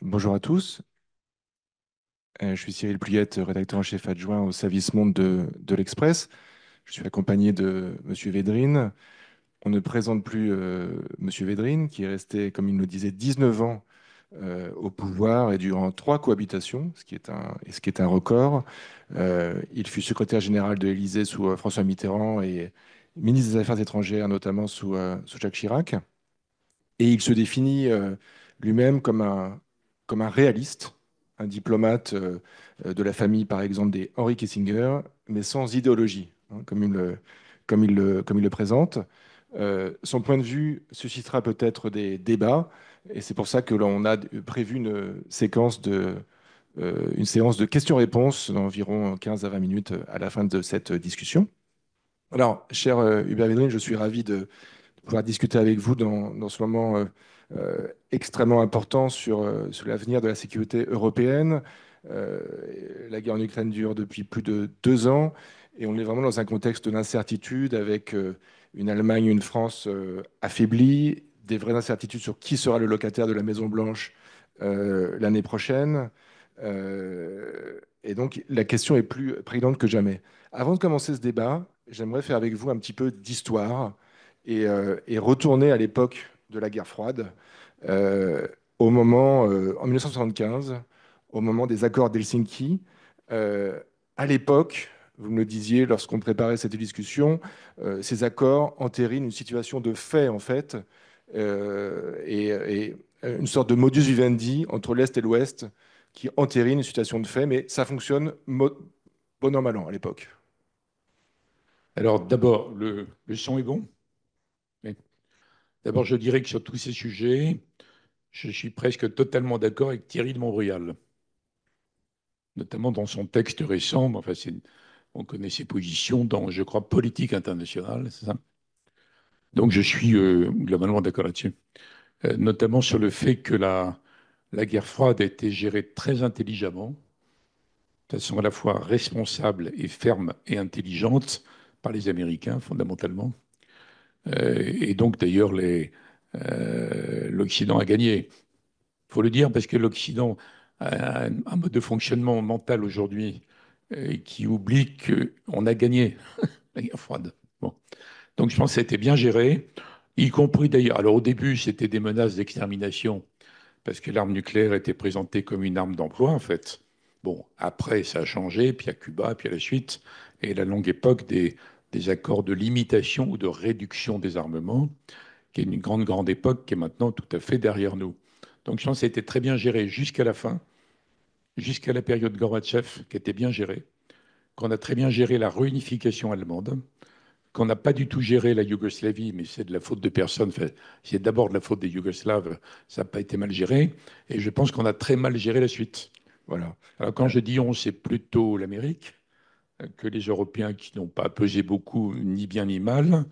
Bonjour à tous. Je suis Cyril Plouillette, rédacteur en chef adjoint au service Monde de l'Express. Je suis accompagné de Monsieur Védrine. On ne présente plus Monsieur Védrine, qui est resté, comme il nous disait, 19 ans au pouvoir et durant 3 cohabitations, ce qui est un record. Il fut secrétaire général de l'Élysée sous François Mitterrand et ministre des Affaires étrangères, notamment sous Jacques Chirac. Et il se définit lui-même comme un réaliste, un diplomate de la famille, par exemple, des Henry Kissinger, mais sans idéologie, hein, comme il le présente. Son point de vue suscitera peut-être des débats, et c'est pour ça que l'on a prévu une séance de questions-réponses d'environ 15 à 20 minutes à la fin de cette discussion. Alors, cher Hubert Védrine, je suis ravi de pouvoir discuter avec vous dans ce moment extrêmement important sur l'avenir de la sécurité européenne. Euh, la guerre en Ukraine dure depuis plus de 2 ans et on est vraiment dans un contexte d'incertitude avec une Allemagne, une France affaiblies, des vraies incertitudes sur qui sera le locataire de la Maison-Blanche l'année prochaine. Et donc la question est plus prégnante que jamais. Avant de commencer ce débat, j'aimerais faire avec vous un petit peu d'histoire et retourner à l'époque de la guerre froide, euh, en 1975, au moment des accords d'Helsinki. Euh, à l'époque, vous me le disiez lorsqu'on préparait cette discussion, ces accords entérinent une situation de fait, en fait, et une sorte de modus vivendi entre l'Est et l'Ouest qui entérine une situation de fait, mais ça fonctionne bon an, mal an à l'époque. Alors d'abord, le son est bon. Oui. D'abord, je dirais que sur tous ces sujets, je suis presque totalement d'accord avec Thierry de Montbrial, notamment dans son texte récent. Enfin, on connaît ses positions dans, je crois, politique internationale, c'est ça? Donc je suis globalement d'accord là-dessus. Notamment sur le fait que la guerre froide a été gérée très intelligemment, de façon à la fois responsable et ferme et intelligente par les Américains, fondamentalement. Et donc, d'ailleurs, l'Occident a gagné. Il faut le dire parce que l'Occident a un mode de fonctionnement mental aujourd'hui qui oublie qu'on a gagné la guerre froide. Bon. Donc je pense que ça a été bien géré, y compris d'ailleurs. Alors au début, c'était des menaces d'extermination parce que l'arme nucléaire était présentée comme une arme d'emploi, en fait. Bon, après, ça a changé, puis à Cuba, puis à la suite, et la longue époque des accords de limitation ou de réduction des armements, qui est une grande, grande époque qui est maintenant tout à fait derrière nous. Donc je pense que ça a été très bien géré jusqu'à la fin, jusqu'à la période Gorbatchev, qui était bien gérée, qu'on a très bien géré la réunification allemande, qu'on n'a pas du tout géré la Yougoslavie, mais c'est de la faute de personne. Enfin, c'est d'abord de la faute des Yougoslaves, ça n'a pas été mal géré, et je pense qu'on a très mal géré la suite. Voilà. Alors quand je dis on, c'est plutôt l'Amérique, que les Européens qui n'ont pas pesé beaucoup, ni bien ni mal,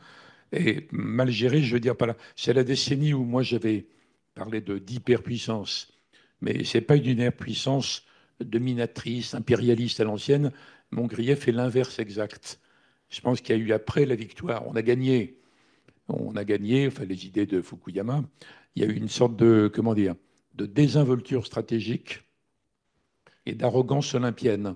et mal géré, je veux dire, pas là. C'est la décennie où moi j'avais parlé d'hyperpuissance, mais c'est pas une hyperpuissance dominatrice, impérialiste à l'ancienne. Mon grief est l'inverse exact. Je pense qu'il y a eu après la victoire, on a gagné, enfin les idées de Fukuyama. Il y a eu une sorte de, comment dire, de désinvolture stratégique et d'arrogance olympienne.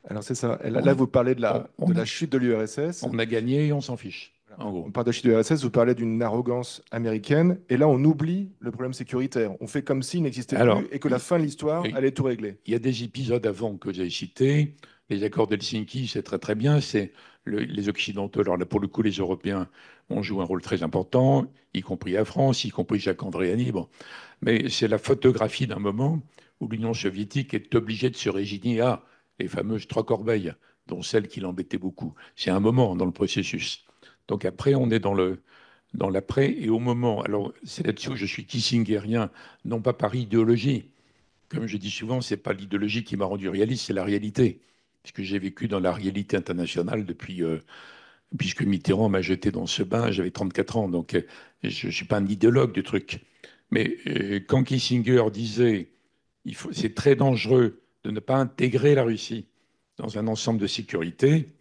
Alors c'est ça. Et là, On, vous parlez on, de on la a, chute de l'URSS. on a gagné et on s'en fiche, Voilà. en On gros. parle de la chute de l'URSS, vous parlez d'une arrogance américaine. Et là, on oublie le problème sécuritaire. On fait comme s'il n'existait Alors, plus et que la fin de l'histoire il allait tout régler. y a des épisodes avant que j'ai cités. Les accords d'Helsinki, c'est très très bien. C'est les Occidentaux, alors là pour le coup, les Européens ont joué un rôle très important, y compris la France, y compris Jacques Andréani. Bon. Mais c'est la photographie d'un moment où l'Union soviétique est obligée de se résigner à les fameuses 3 corbeilles, dont celle qui l'embêtait beaucoup. C'est un moment dans le processus. Donc après, on est dans l'après et au moment. Alors c'est là-dessus où je suis kissingerien, non pas par idéologie. Comme je dis souvent, c'est pas l'idéologie qui m'a rendu réaliste, c'est la réalité. Puisque j'ai vécu dans la réalité internationale puisque Mitterrand m'a jeté dans ce bain, j'avais 34 ans, donc je ne suis pas un idéologue du truc. Mais quand Kissinger disait c'est très dangereux de ne pas intégrer la Russie dans un ensemble de sécurité,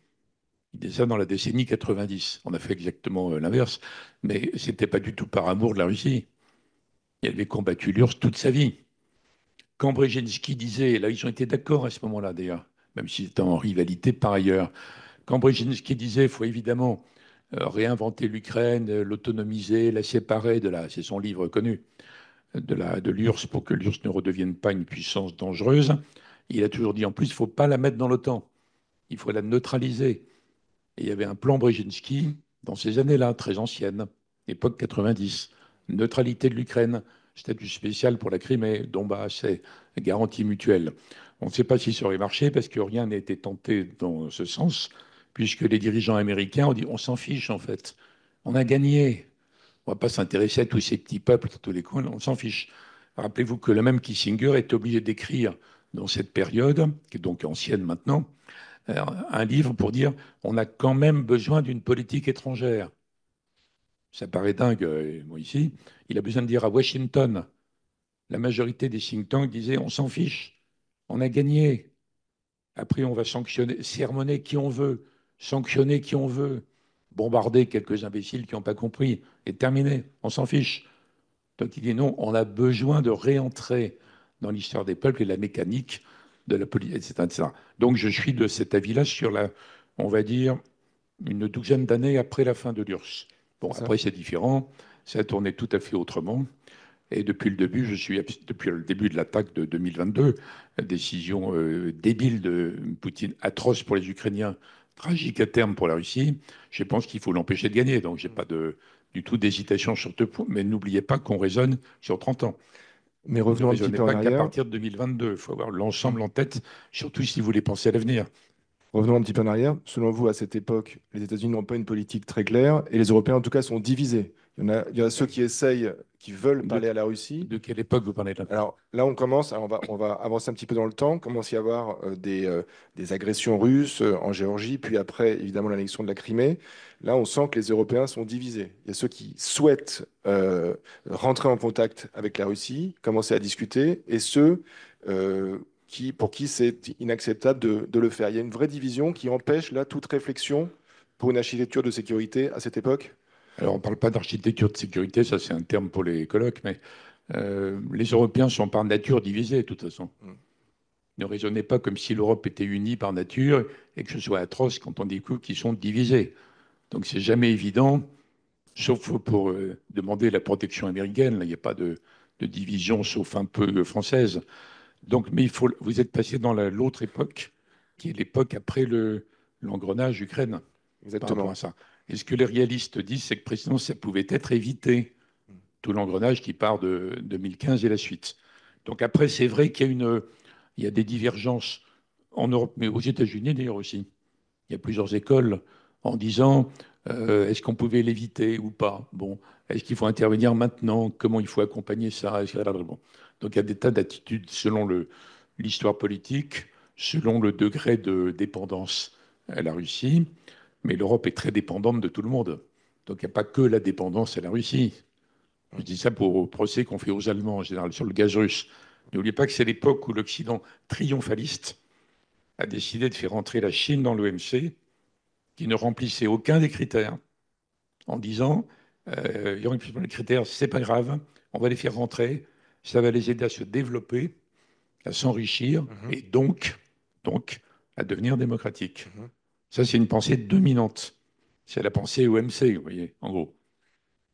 il disait ça dans la décennie 90. On a fait exactement l'inverse, mais ce n'était pas du tout par amour de la Russie. Il avait combattu l'URSS toute sa vie. Quand Brzezinski disait, là ils ont été d'accord à ce moment-là d'ailleurs, même s'ils étaient en rivalité par ailleurs, quand Brzezinski disait qu'il faut évidemment réinventer l'Ukraine, l'autonomiser, la séparer de la, c'est son livre connu, de l'URSS pour que l'URSS ne redevienne pas une puissance dangereuse, il a toujours dit en plus, il ne faut pas la mettre dans l'OTAN, il faut la neutraliser. Et il y avait un plan Brzezinski dans ces années-là, très anciennes, époque 90. Neutralité de l'Ukraine, statut spécial pour la Crimée, Donbass, et garantie mutuelle. On ne sait pas si ça aurait marché parce que rien n'a été tenté dans ce sens, puisque les dirigeants américains ont dit on s'en fiche en fait. On a gagné. On ne va pas s'intéresser à tous ces petits peuples dans tous les coins, on s'en fiche. Rappelez-vous que le même Kissinger est obligé d'écrire dans cette période, qui est donc ancienne maintenant, un livre pour dire on a quand même besoin d'une politique étrangère. Ça paraît dingue, moi ici. Il a besoin de dire à Washington, la majorité des think tanks disaient on s'en fiche, on a gagné. Après, on va sanctionner, sermonner qui on veut, sanctionner qui on veut, bombarder quelques imbéciles qui n'ont pas compris, et terminé, on s'en fiche. Donc il dit non, on a besoin de réentrer dans l'histoire des peuples et la mécanique de la politique, etc., etc. Donc je suis de cet avis-là sur la, on va dire, une douzaine d'années après la fin de l'URSS. Bon, C'est ça? après c'est différent, ça a tourné tout à fait autrement. Et depuis le début, depuis le début de l'attaque de 2022, la décision débile de Poutine, atroce pour les Ukrainiens, tragique à terme pour la Russie, je pense qu'il faut l'empêcher de gagner. Donc, j'ai pas du tout d'hésitation sur ce point. Mais n'oubliez pas qu'on raisonne sur 30 ans. Mais Ne revenons un petit raisonnez peu en pas qu'à arrière. partir de 2022. Il faut avoir Hmm. l'ensemble en tête, surtout si vous voulez penser à l'avenir. Revenons un petit peu en arrière. Selon vous, à cette époque, les États-Unis n'ont pas une politique très claire et les Européens, en tout cas, sont divisés. Il y en a ceux qui essayent, qui veulent De, parler à la Russie. de quelle époque vous parlez là? Alors là, on commence, alors on va avancer un petit peu dans le temps. Commence à y avoir des agressions russes en Géorgie, puis après, évidemment, l'annexion de la Crimée. Là, on sent que les Européens sont divisés. Il y a ceux qui souhaitent rentrer en contact avec la Russie, commencer à discuter, et ceux pour qui c'est inacceptable de le faire. Il y a une vraie division qui empêche là toute réflexion pour une architecture de sécurité à cette époque. Alors, on ne parle pas d'architecture de sécurité, ça c'est un terme pour les colloques, mais les Européens sont par nature divisés, de toute façon. Mm. Ne raisonnez pas comme si l'Europe était unie par nature et que ce soit atroce quand on découvre qu'ils sont divisés. Donc c'est jamais évident, sauf pour demander la protection américaine. Là, il n'y a pas de division, sauf un peu française. Donc, mais vous êtes passé dans l'autre époque, qui est l'époque après l'engrenage Ukraine, par rapport à Exactement. ça. Et ce que les réalistes disent, c'est que précisément, ça pouvait être évité, Mm. tout l'engrenage qui part de 2015 et la suite. Donc après, c'est vrai il y a des divergences en Europe, mais aux États-Unis d'ailleurs aussi. Il y a plusieurs écoles en disant est-ce qu'on pouvait l'éviter ou pas? Bon, est-ce qu'il faut intervenir maintenant? Comment il faut accompagner ça? Bon. Donc il y a des tas d'attitudes selon l'histoire politique, selon le degré de dépendance à la Russie. Mais l'Europe est très dépendante de tout le monde. Donc il n'y a pas que la dépendance à la Russie. Je dis ça pour au procès qu'on fait aux Allemands en général sur le gaz russe. N'oubliez pas que c'est l'époque où l'Occident triomphaliste a décidé de faire entrer la Chine dans l'OMC, qui ne remplissait aucun des critères, en disant il y aura plus les critères, c'est pas grave, on va les faire rentrer, ça va les aider à se développer, à s'enrichir Mhm. et donc à devenir démocratiques. Mhm. Ça, c'est une pensée dominante. C'est la pensée OMC, vous voyez, en gros,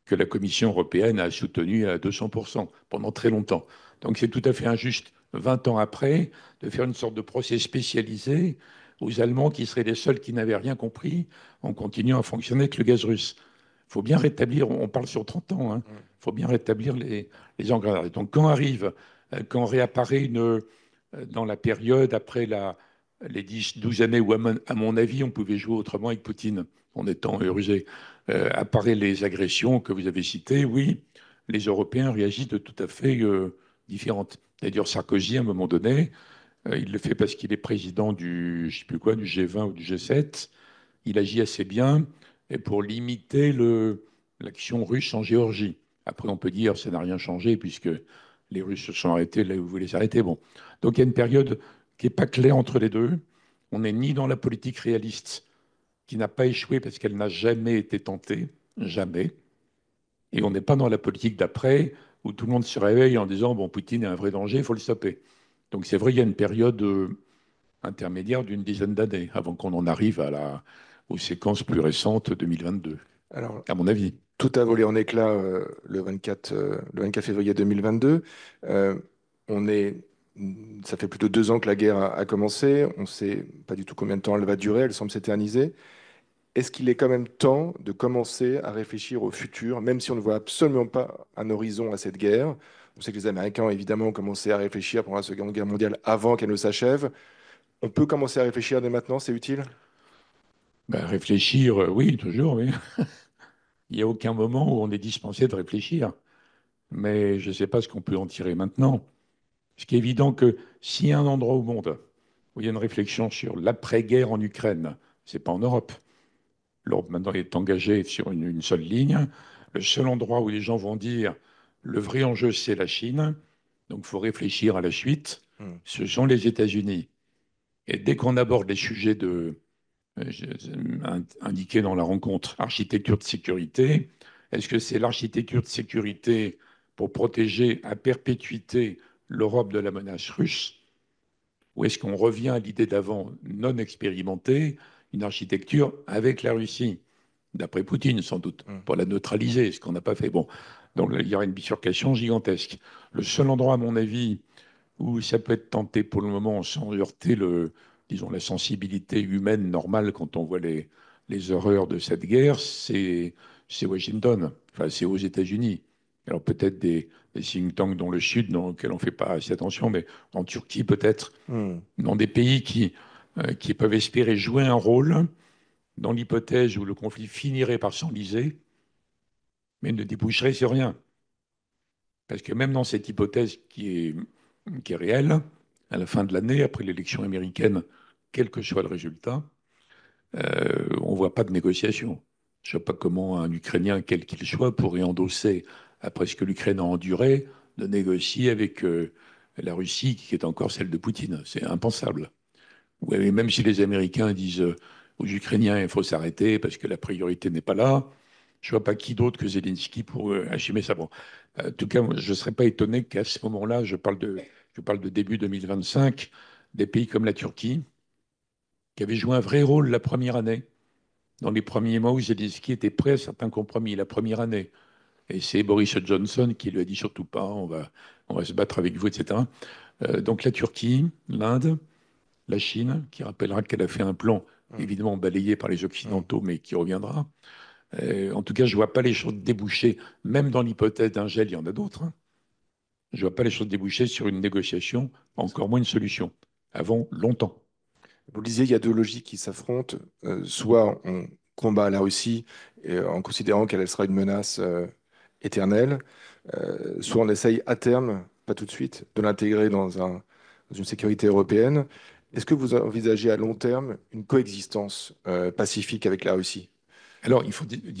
que la Commission européenne a soutenue à 200% pendant très longtemps. Donc c'est tout à fait injuste, 20 ans après, de faire une sorte de procès spécialisé aux Allemands qui seraient les seuls qui n'avaient rien compris en continuant à fonctionner avec le gaz russe. Il faut bien rétablir, on parle sur 30 ans, hein, Mhm. il faut bien rétablir les engrenages. Donc quand arrive, quand réapparaît dans la période après les 10, 12 années où, à mon avis, on pouvait jouer autrement avec Poutine en étant rusé, apparaissent les agressions que vous avez citées, oui, les Européens réagissent de tout à fait différentes. D'ailleurs, Sarkozy, à un moment donné, il le fait parce qu'il est président je sais plus quoi, du G20 ou du G7. Il agit assez bien et pour limiter l'action russe en Géorgie. Après, on peut dire que ça n'a rien changé puisque les Russes se sont arrêtés là où vous voulez s'arrêter. Bon. Donc il y a une période qui n'est pas claire entre les deux. On n'est ni dans la politique réaliste qui n'a pas échoué parce qu'elle n'a jamais été tentée, jamais. Et on n'est pas dans la politique d'après où tout le monde se réveille en disant, bon, Poutine est un vrai danger, il faut le stopper. Donc c'est vrai, il y a une période intermédiaire d'une dizaine d'années avant qu'on en arrive aux séquences plus récentes 2022, Alors, à mon avis. tout a volé en éclats le 24 février 2022. Euh, on est, Ça fait plus de 2 ans que la guerre a commencé. On ne sait pas du tout combien de temps elle va durer. Elle semble s'éterniser. Est-ce qu'il est quand même temps de commencer à réfléchir au futur, même si on ne voit absolument pas un horizon à cette guerre? On sait que les Américains, évidemment, ont commencé à réfléchir pendant la Seconde Guerre mondiale avant qu'elle ne s'achève. On peut commencer à réfléchir dès maintenant, c'est utile? Ben, réfléchir, oui, toujours, oui. Il n'y a aucun moment où on est dispensé de réfléchir. Mais je ne sais pas ce qu'on peut en tirer maintenant. Ce qui est évident que s'il y a un endroit au monde où il y a une réflexion sur l'après-guerre en Ukraine, c'est pas en Europe. L'Europe maintenant est engagée sur une seule ligne. Le seul endroit où les gens vont dire le vrai enjeu, c'est la Chine. Donc il faut réfléchir à la suite. Hmm. Ce sont les États-Unis. Et dès qu'on aborde les sujets indiqués dans la rencontre, architecture de sécurité, est-ce que c'est l'architecture de sécurité pour protéger à perpétuité l'Europe de la menace russe? Ou est-ce qu'on revient à l'idée d'avant non expérimentée, une architecture avec la Russie, d'après Poutine sans doute, Hmm. pour la neutraliser, ce qu'on n'a pas fait. Bon, donc il y aura une bifurcation gigantesque. Le seul endroit, à mon avis, où ça peut être tenté pour le moment sans heurter disons, la sensibilité humaine normale quand on voit les horreurs de cette guerre, c'est Washington, enfin c'est aux États-Unis. Alors peut-être des think tanks dans le Sud, dans lesquels on ne fait pas assez attention, mais en Turquie peut-être, Hmm. dans des pays qui peuvent espérer jouer un rôle dans l'hypothèse où le conflit finirait par s'enliser, mais ne déboucherait sur rien. Parce que même dans cette hypothèse qui est réelle, à la fin de l'année, après l'élection américaine, quel que soit le résultat, on ne voit pas de négociation. Je ne vois pas comment un Ukrainien, quel qu'il soit, pourrait endosser, après ce que l'Ukraine a enduré, de négocier avec la Russie, qui est encore celle de Poutine. C'est impensable. Ouais, et même si les Américains disent aux Ukrainiens, il faut s'arrêter parce que la priorité n'est pas là, je ne vois pas qui d'autre que Zelensky pour assumer ça. Bon. En tout cas, moi, je ne serais pas étonné qu'à ce moment-là, je parle de début 2025, des pays comme la Turquie, qui avaient joué un vrai rôle la première année, dans les premiers mois où Zelensky était prêt à certains compromis, la première année. Et c'est Boris Johnson qui lui a dit surtout pas, on va se battre avec vous, etc. Donc la Turquie, l'Inde, la Chine, qui rappellera qu'elle a fait un plan Hmm. évidemment balayé par les Hmm. Occidentaux, mais qui reviendra. En tout cas, je ne vois pas les choses déboucher, même dans l'hypothèse d'un gel, il y en a d'autres, hein. Je ne vois pas les choses déboucher sur une négociation, encore moins une solution, avant longtemps. Vous le disiez, il y a deux logiques qui s'affrontent. Soit on combat la Russie en considérant qu'elle sera une menace éternelle, soit on essaye à terme, pas tout de suite, de l'intégrer dans une sécurité européenne. Est-ce que vous envisagez à long terme une coexistence pacifique avec la Russie? Alors, il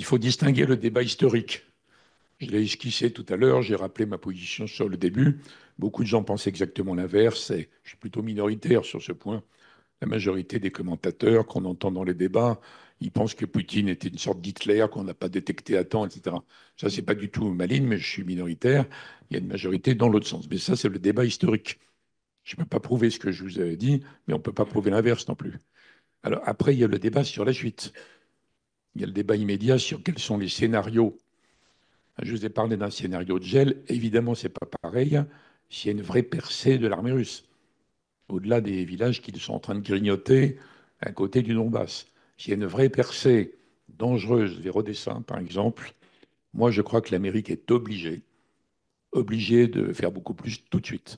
faut distinguer le débat historique. Je l'ai esquissé tout à l'heure, j'ai rappelé ma position sur le début. Beaucoup de gens pensent exactement l'inverse, et je suis plutôt minoritaire sur ce point. La majorité des commentateurs qu'on entend dans les débats, ils pensent que Poutine était une sorte d'Hitler qu'on n'a pas détecté à temps, etc. Ça, c'est pas du tout ma ligne, mais je suis minoritaire. Il y a une majorité dans l'autre sens. Mais ça, c'est le débat historique. Je ne peux pas prouver ce que je vous avais dit, mais on ne peut pas prouver l'inverse non plus. Alors après, il y a le débat sur la suite. Il y a le débat immédiat sur quels sont les scénarios. Je vous ai parlé d'un scénario de gel. Évidemment, c'est pas pareil s'il y a une vraie percée de l'armée russe, au-delà des villages qu'ils sont en train de grignoter à côté du Donbass. S'il y a une vraie percée dangereuse vers Odessa, par exemple, moi, je crois que l'Amérique est obligée de faire beaucoup plus tout de suite.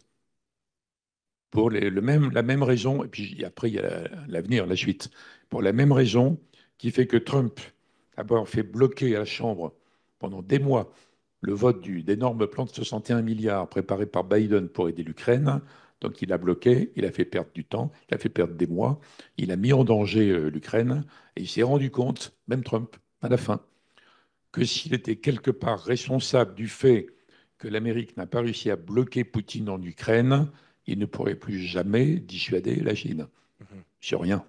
Pour la même raison, et puis après, il y a l'avenir, la suite. Pour la même raison qui fait que Trump a d'abord fait bloquer à la Chambre pendant des mois le vote d'énormes plans de 61 milliards préparés par Biden pour aider l'Ukraine. Donc il a bloqué, il a fait perdre du temps, il a fait perdre des mois, il a mis en danger l'Ukraine, et il s'est rendu compte, même Trump, à la fin, que s'il était quelque part responsable du fait que l'Amérique n'a pas réussi à bloquer Poutine en Ukraine, il ne pourrait plus jamais dissuader la Chine. Mhm. Sur rien.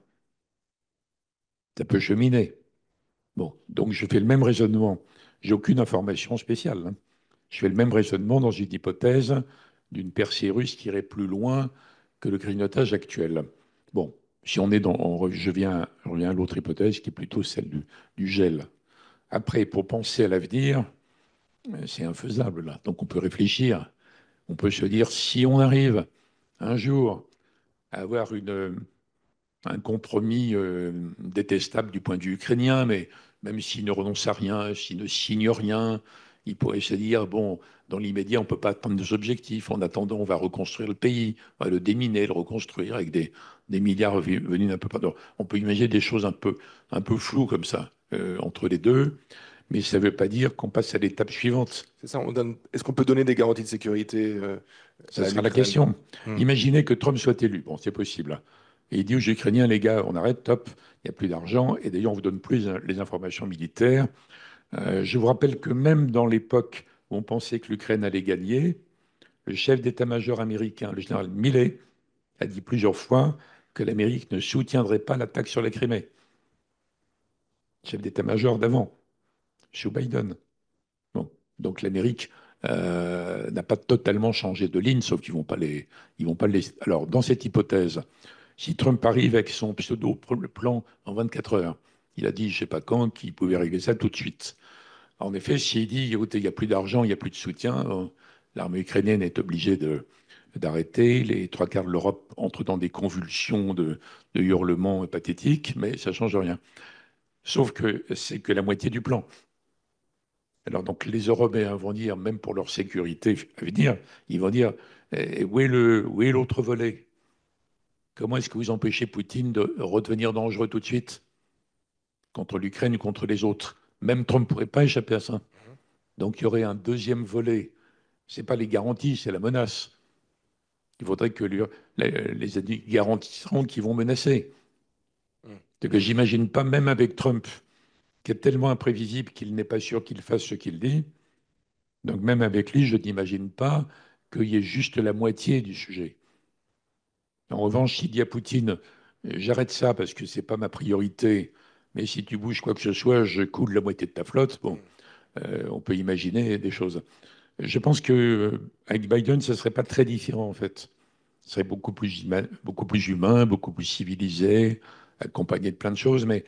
Ça peut cheminer. Bon, donc je fais le même raisonnement. J'ai aucune information spéciale, hein. Je fais le même raisonnement dans une hypothèse d'une percée russe qui irait plus loin que le grignotage actuel. Bon, si on est dans, je reviens à l'autre hypothèse qui est plutôt celle du gel. Après, pour penser à l'avenir, c'est infaisable là. Donc on peut réfléchir. On peut se dire, si on arrive un jour à avoir un compromis détestable du point de vue ukrainien, mais même s'il ne renonce à rien, s'il ne signe rien, il pourrait se dire, bon, dans l'immédiat, on ne peut pas atteindre nos objectifs. En attendant, on va reconstruire le pays, on va le déminer, le reconstruire avec des milliards venus d'un peu partout. On peut imaginer des choses un peu floues comme ça entre les deux, mais ça ne veut pas dire qu'on passe à l'étape suivante. C'est ça, est-ce qu'on peut donner des garanties de sécurité Ça à sera la l'Ukraine? question. Hmm. Imaginez que Trump soit élu. Bon, c'est possible, hein. Et il dit aux Ukrainiens, les gars, on arrête, top, il n'y a plus d'argent. Et d'ailleurs, on vous donne plus les informations militaires. Je vous rappelle que même dans l'époque où on pensait que l'Ukraine allait gagner, le chef d'état-major américain, le général Milley, a dit plusieurs fois que l'Amérique ne soutiendrait pas l'attaque sur la Crimée. Chef d'état-major d'avant, sous Biden. Bon. Donc l'Amérique n'a pas totalement changé de ligne, sauf qu'ils vont pas les. Alors dans cette hypothèse, si Trump arrive avec son pseudo-plan en 24 heures, il a dit, je ne sais pas quand, qu'il pouvait régler ça tout de suite. En effet, s'il dit, écoutez, il n'y a plus d'argent, il n'y a plus de soutien, l'armée ukrainienne est obligée d'arrêter. Les trois quarts de l'Europe entrent dans des convulsions de hurlements pathétiques, mais ça ne change rien. Sauf que c'est que la moitié du plan. Alors donc les Européens vont dire, même pour leur sécurité à venir, ils vont dire, où est l'autre volet? Comment est-ce que vous empêchez Poutine de redevenir dangereux tout de suite contre l'Ukraine ou contre les autres? Même Trump ne pourrait pas échapper à ça. Donc il y aurait un deuxième volet. Ce n'est pas les garanties, c'est la menace. Il faudrait que les ennemis garantisseront qu'ils vont menacer. Hmm. C'est que j'imagine pas, même avec Trump, qui est tellement imprévisible qu'il n'est pas sûr qu'il fasse ce qu'il dit. Donc même avec lui, je n'imagine pas qu'il y ait juste la moitié du sujet. En revanche, s'il dit à Poutine, j'arrête ça parce que c'est pas ma priorité, mais si tu bouges quoi que ce soit, je coule la moitié de ta flotte. Bon, Hmm. on peut imaginer des choses. Je pense que avec Biden, ce serait pas très différent en fait. Ce serait beaucoup plus humain, beaucoup plus civilisé, accompagné de plein de choses, mais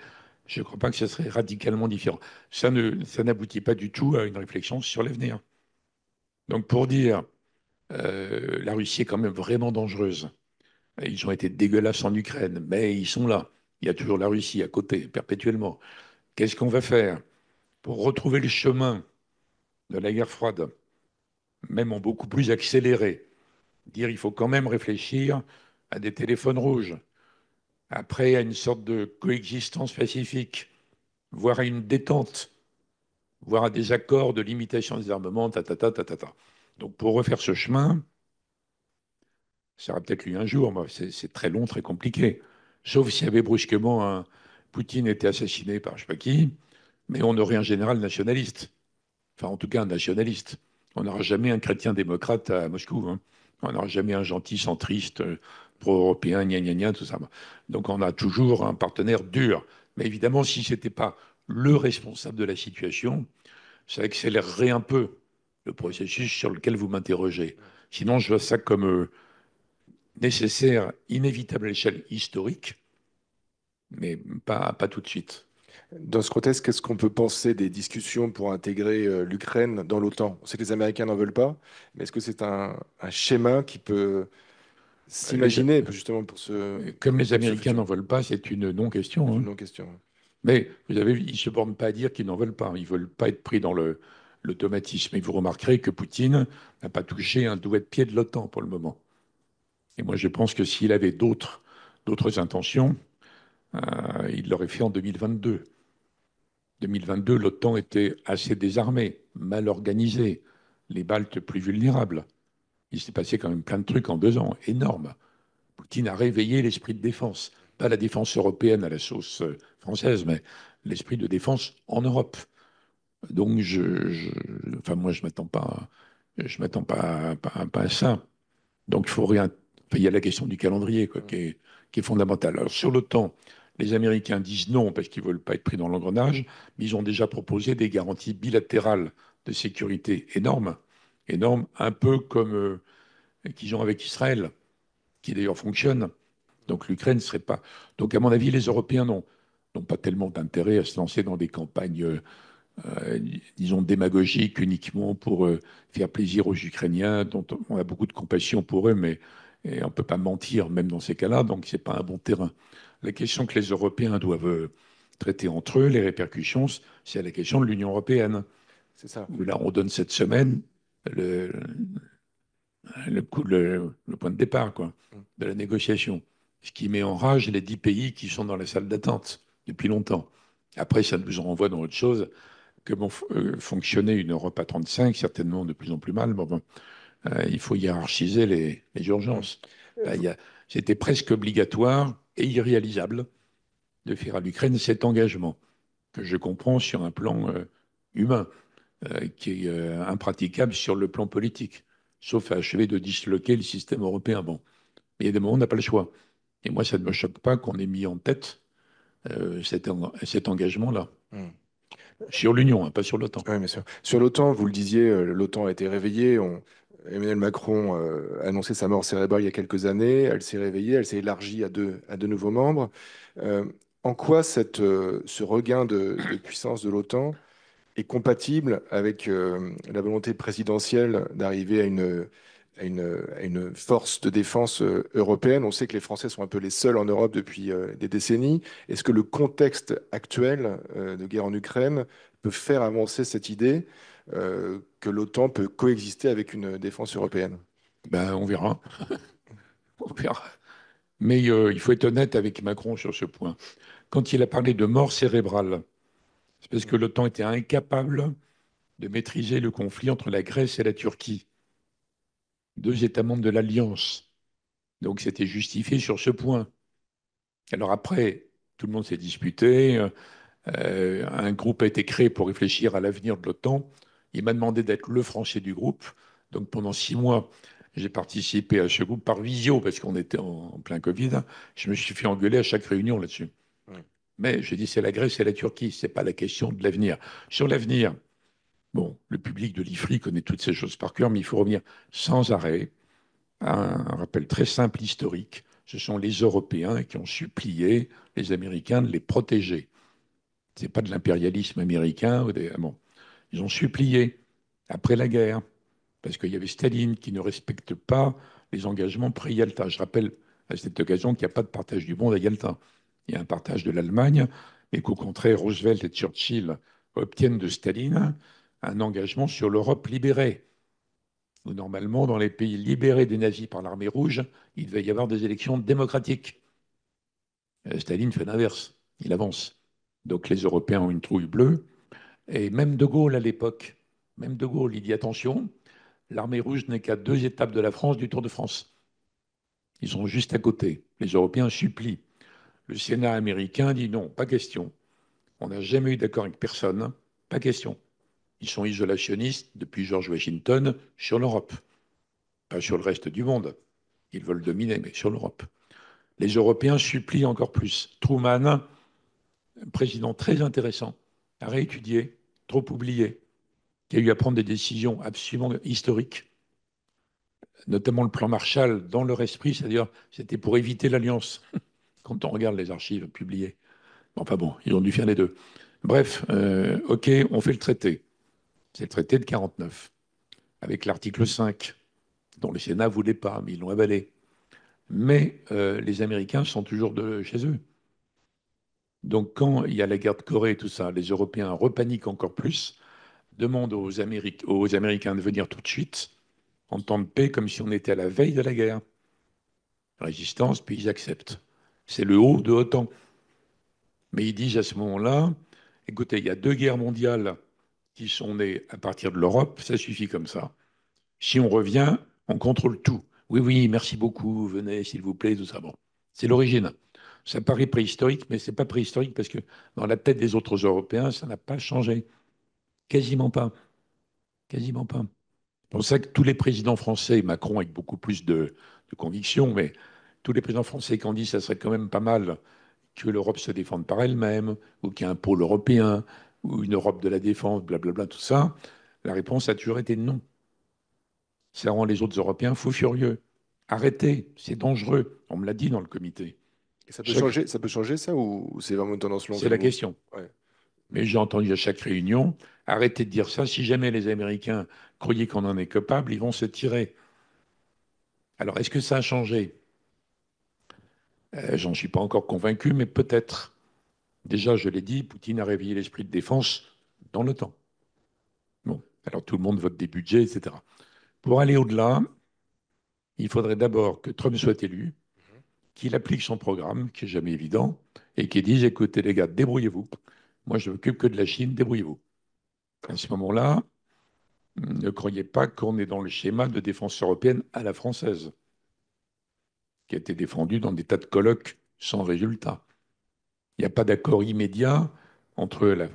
je ne crois pas que ce serait radicalement différent. Ça n'aboutit pas du tout à une réflexion sur l'avenir. Donc pour dire, la Russie est quand même vraiment dangereuse. Ils ont été dégueulasses en Ukraine, mais ils sont là. Il y a toujours la Russie à côté, perpétuellement. Qu'est-ce qu'on va faire pour retrouver le chemin de la guerre froide, même en beaucoup plus accéléré? Dire il faut quand même réfléchir à des téléphones rouges, après à une sorte de coexistence pacifique, voire à une détente, voire à des accords de limitation des armements, ta, ta, ta, ta, ta, ta. Donc pour refaire ce chemin, ça aura peut-être eu un jour, mais c'est très long, très compliqué. Sauf s'il y avait brusquement Poutine était assassiné par je ne sais pas qui, mais on aurait un général nationaliste. Enfin, en tout cas, un nationaliste. On n'aura jamais un chrétien démocrate à Moscou, hein. On n'aura jamais un gentil centriste pro-européen, gna gna gna, tout ça. Donc on a toujours un partenaire dur. Mais évidemment, si ce n'était pas le responsable de la situation, ça accélérerait un peu le Hmm. processus sur lequel vous m'interrogez. Hmm. Sinon, je vois ça comme nécessaire, inévitable à l'échelle historique, mais pas tout de suite. Dans ce contexte, qu'est-ce qu'on peut penser des discussions pour intégrer l'Ukraine dans l'OTAN? On sait que les Américains n'en veulent pas, mais est-ce que c'est un schéma qui peut Les- s'imaginer justement Comme les pour ce Américains futur? n'en veulent pas, c'est une non-question, C'est une hein. non-question. Mais vous avez vu, ils ne se bornent pas à dire qu'ils n'en veulent pas. Ils ne veulent pas être pris dans l'automatisme. Et vous remarquerez que Poutine n'a pas touché un doigt de pied de l'OTAN pour le moment. Et moi, je pense que s'il avait d'autres intentions, il l'aurait fait en 2022. 2022, l'OTAN était assez désarmée, mal organisée, les Baltes plus vulnérables. Il s'est passé quand même plein de trucs en 2 ans, énormes. Poutine a réveillé l'esprit de défense. Pas la défense européenne à la sauce française, mais l'esprit de défense en Europe. Donc, enfin, moi, je m'attends pas à ça. Donc, il faut rien. Enfin, il y a la question du calendrier, quoi, qui est fondamentale. Alors, sur l'OTAN, les Américains disent non parce qu'ils ne veulent pas être pris dans l'engrenage, mais ils ont déjà proposé des garanties bilatérales de sécurité énormes. énorme, un peu comme qu'ils ont avec Israël, qui d'ailleurs fonctionne. Donc l'Ukraine ne serait pas. Donc à mon avis, les Européens n'ont pas tellement d'intérêt à se lancer dans des campagnes, disons, démagogiques uniquement pour faire plaisir aux Ukrainiens, dont on a beaucoup de compassion pour eux, mais et on ne peut pas mentir même dans ces cas-là, donc ce n'est pas un bon terrain. La question que les Européens doivent traiter entre eux, les répercussions, c'est la question de l'Union européenne. C'est ça. Où là, on donne cette semaine le, le point de départ quoi, Mm. de la négociation. Ce qui met en rage les 10 pays qui sont dans la salle d'attente depuis longtemps. Après, ça nous renvoie dans autre chose. Comment fonctionner une Europe à 35, certainement de plus en plus mal. Bon, il faut hiérarchiser les Mm. urgences. Là, Vous- c'était presque obligatoire et irréalisable de faire à l'Ukraine cet engagement, que je comprends sur un plan humain, qui est impraticable sur le plan politique, sauf à achever de disloquer le système européen. Bon, mais il y a des moments où on n'a pas le choix. Et moi, ça ne me choque pas qu'on ait mis en tête cet engagement-là, mm. sur l'Union, hein, pas sur l'OTAN. Oui, bien sûr. Sur l'OTAN, vous le disiez, l'OTAN a été réveillée. Emmanuel Macron a annoncé sa mort cérébrale il y a quelques années. Elle s'est réveillée, elle s'est élargie à deux nouveaux membres. Euh, En quoi ce regain de puissance de l'OTAN est compatible avec la volonté présidentielle d'arriver à une force de défense européenne? On sait que les Français sont un peu les seuls en Europe depuis des décennies. Est-ce que le contexte actuel de guerre en Ukraine peut faire avancer cette idée que l'OTAN peut coexister avec une défense européenne? Ben, on verra. On verra. Mais il faut être honnête avec Macron sur ce point. Quand il a parlé de mort cérébrale, c'est parce que l'OTAN était incapable de maîtriser le conflit entre la Grèce et la Turquie, deux États membres de l'Alliance. Donc c'était justifié sur ce point. Alors après, tout le monde s'est disputé. Un groupe a été créé pour réfléchir à l'avenir de l'OTAN. Il m'a demandé d'être le Français du groupe. Donc pendant 6 mois, j'ai participé à ce groupe par visio parce qu'on était en plein Covid. Je me suis fait engueuler à chaque réunion là-dessus. Mm. Mais j'ai dit c'est la Grèce et la Turquie, c'est pas la question de l'avenir. Sur l'avenir, bon, le public de l'IFRI connaît toutes ces choses par cœur, mais il faut revenir sans arrêt à un rappel très simple historique. Ce sont les Européens qui ont supplié les Américains de les protéger. C'est pas de l'impérialisme américain. Bon, ils ont supplié après la guerre, parce qu'il y avait Staline qui ne respecte pas les engagements pré-Yalta. Je rappelle à cette occasion qu'il n'y a pas de partage du monde à Yalta. Il y a un partage de l'Allemagne, et qu'au contraire, Roosevelt et Churchill obtiennent de Staline un engagement sur l'Europe libérée. Où normalement, dans les pays libérés des nazis par l'armée rouge, il devait y avoir des élections démocratiques. Staline fait l'inverse, il avance. Donc les Européens ont une trouille bleue. Et même De Gaulle à l'époque, même De Gaulle, il dit attention, l'armée rouge n'est qu'à 2 étapes de la France du Tour de France. Ils sont juste à côté. Les Européens supplient. Le Sénat américain dit non, pas question. On n'a jamais eu d'accord avec personne, pas question. Ils sont isolationnistes depuis George Washington sur l'Europe, pas sur le reste du monde. Ils veulent dominer, mais sur l'Europe. Les Européens supplient encore plus. Truman, un président très intéressant, à réétudier, trop oublié, qui a eu à prendre des décisions absolument historiques, notamment le plan Marshall dans leur esprit, c'est-à-dire c'était pour éviter l'alliance, quand on regarde les archives publiées. Enfin bon, ils ont dû faire les deux. Bref, OK, on fait le traité. C'est le traité de 49, avec l'article 5, dont le Sénat ne voulait pas, mais ils l'ont avalé. Mais les Américains sont toujours chez eux. Donc quand il y a la guerre de Corée et tout ça, les Européens repaniquent encore plus, demandent aux Américains de venir tout de suite, en temps de paix, comme si on était à la veille de la guerre. Résistance, puis ils acceptent. C'est le haut de OTAN. Mais ils disent à ce moment-là, écoutez, il y a 2 guerres mondiales qui sont nées à partir de l'Europe, ça suffit comme ça. Si on revient, on contrôle tout. Oui, oui, merci beaucoup, venez, s'il vous plaît, tout ça. Bon, c'est l'origine. Ça paraît préhistorique, mais c'est pas préhistorique parce que dans la tête des autres Européens, ça n'a pas changé. Quasiment pas. Quasiment pas. C'est pour ça que tous les présidents français, Macron avec beaucoup plus de conviction, mais tous les présidents français qui ont dit que ça serait quand même pas mal que l'Europe se défende par elle-même, ou qu'il y ait un pôle européen, ou une Europe de la défense, blablabla, tout ça, la réponse a toujours été non. Ça rend les autres Européens fous furieux. Arrêtez, c'est dangereux. On me l'a dit dans le comité. Et Chaque... ça peut changer ça ou c'est vraiment une tendance longue C'est à la vous? question. Ouais. Mais j'ai entendu à chaque réunion, arrêtez de dire ça. Si jamais les Américains croyaient qu'on en est capable, ils vont se tirer. Alors, est-ce que ça a changé? J'en suis pas encore convaincu, mais peut-être. Déjà, je l'ai dit, Poutine a réveillé l'esprit de défense dans l'OTAN. Bon, alors tout le monde vote des budgets, etc. Pour aller au-delà, il faudrait d'abord que Trump soit élu, qu'il applique son programme, qui est jamais évident, et qu'il dise, écoutez les gars, débrouillez-vous. Moi, je m'occupe que de la Chine, débrouillez-vous. À ce moment-là, ne croyez pas qu'on est dans le schéma de défense européenne à la française, qui a été défendu dans des tas de colloques sans résultat. Il n'y a pas d'accord immédiat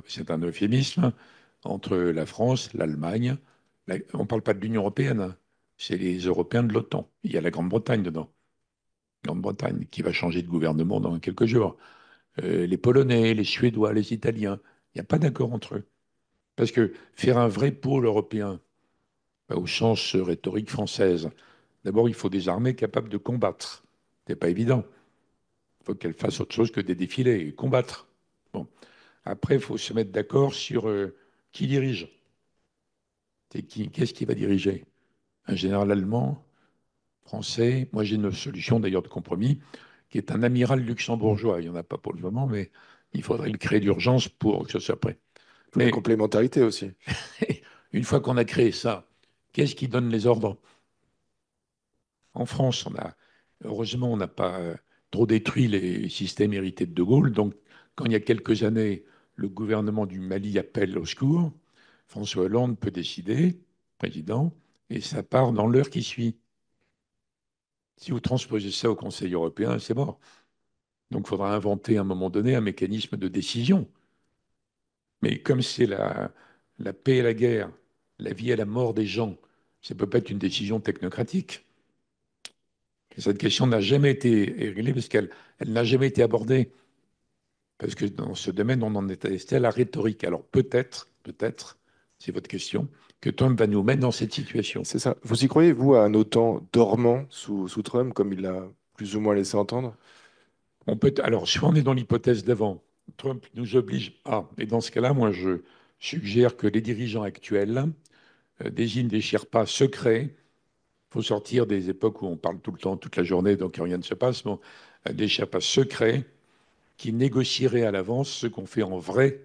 c'est un euphémisme, entre la France, l'Allemagne. On ne parle pas de l'Union européenne, hein. C'est les Européens de l'OTAN. Il y a la Grande-Bretagne dedans. Grande-Bretagne qui va changer de gouvernement dans quelques jours. Les Polonais, les Suédois, les Italiens. Il n'y a pas d'accord entre eux. Parce que faire un vrai pôle européen, au sens rhétorique française, d'abord, il faut des armées capables de combattre. C'est pas évident. Il faut qu'elles fassent autre chose que des défilés et combattre. Bon. Après, il faut se mettre d'accord sur qui dirige. Qu'est-ce qui va diriger? Un général allemand, français. Moi, j'ai une solution d'ailleurs de compromis, qui est un amiral luxembourgeois. Il n'y en a pas pour le moment, mais il faudrait le créer d'urgence pour que ce soit prêt. Il faut la Mais complémentarité aussi. une fois qu'on a créé ça, qu'est-ce qui donne les ordres? En France, heureusement, on n'a pas trop détruit les systèmes hérités de De Gaulle. Donc, quand il y a quelques années, le gouvernement du Mali appelle au secours, François Hollande peut décider, président, et ça part dans l'heure qui suit. Si vous transposez ça au Conseil européen, c'est mort. Donc, il faudra inventer à un moment donné un mécanisme de décision. Mais comme c'est la paix et la guerre, la vie et la mort des gens, ça ne peut pas être une décision technocratique. Cette question n'a jamais été réglée parce qu'elle n'a jamais été abordée. Parce que dans ce domaine, on en est resté à la rhétorique. Alors peut-être, c'est votre question, que Trump va nous mettre dans cette situation. C'est ça. Vous y croyez, vous, à un OTAN dormant sous Trump, comme il l'a plus ou moins laissé entendre? Alors, soit on est dans l'hypothèse d'avant, Trump nous oblige à, et dans ce cas-là, moi je suggère que les dirigeants actuels désignent des Sherpas secrets. Il faut sortir des époques où on parle tout le temps, toute la journée, donc rien ne se passe, mais des Sherpas secrets qui négocieraient à l'avance ce qu'on fait en vrai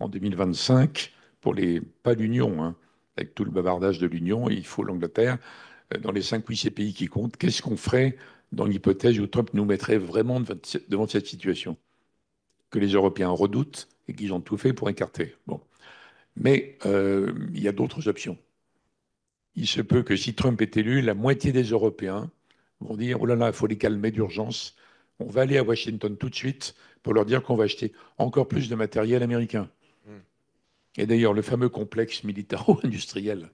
en 2025 pour pas l'Union, hein, avec tout le bavardage de l'Union, il faut l'Angleterre, dans les 5 ou 6 pays qui comptent, qu'est-ce qu'on ferait dans l'hypothèse où Trump nous mettrait vraiment devant cette situation que les Européens redoutent et qu'ils ont tout fait pour écarter. Bon. Mais il y a d'autres options. Il se peut que si Trump est élu, la moitié des Européens vont dire, oh là là, il faut les calmer d'urgence. On va aller à Washington tout de suite pour leur dire qu'on va acheter encore plus de matériel américain. Hmm. Et d'ailleurs, le fameux complexe militaro-industriel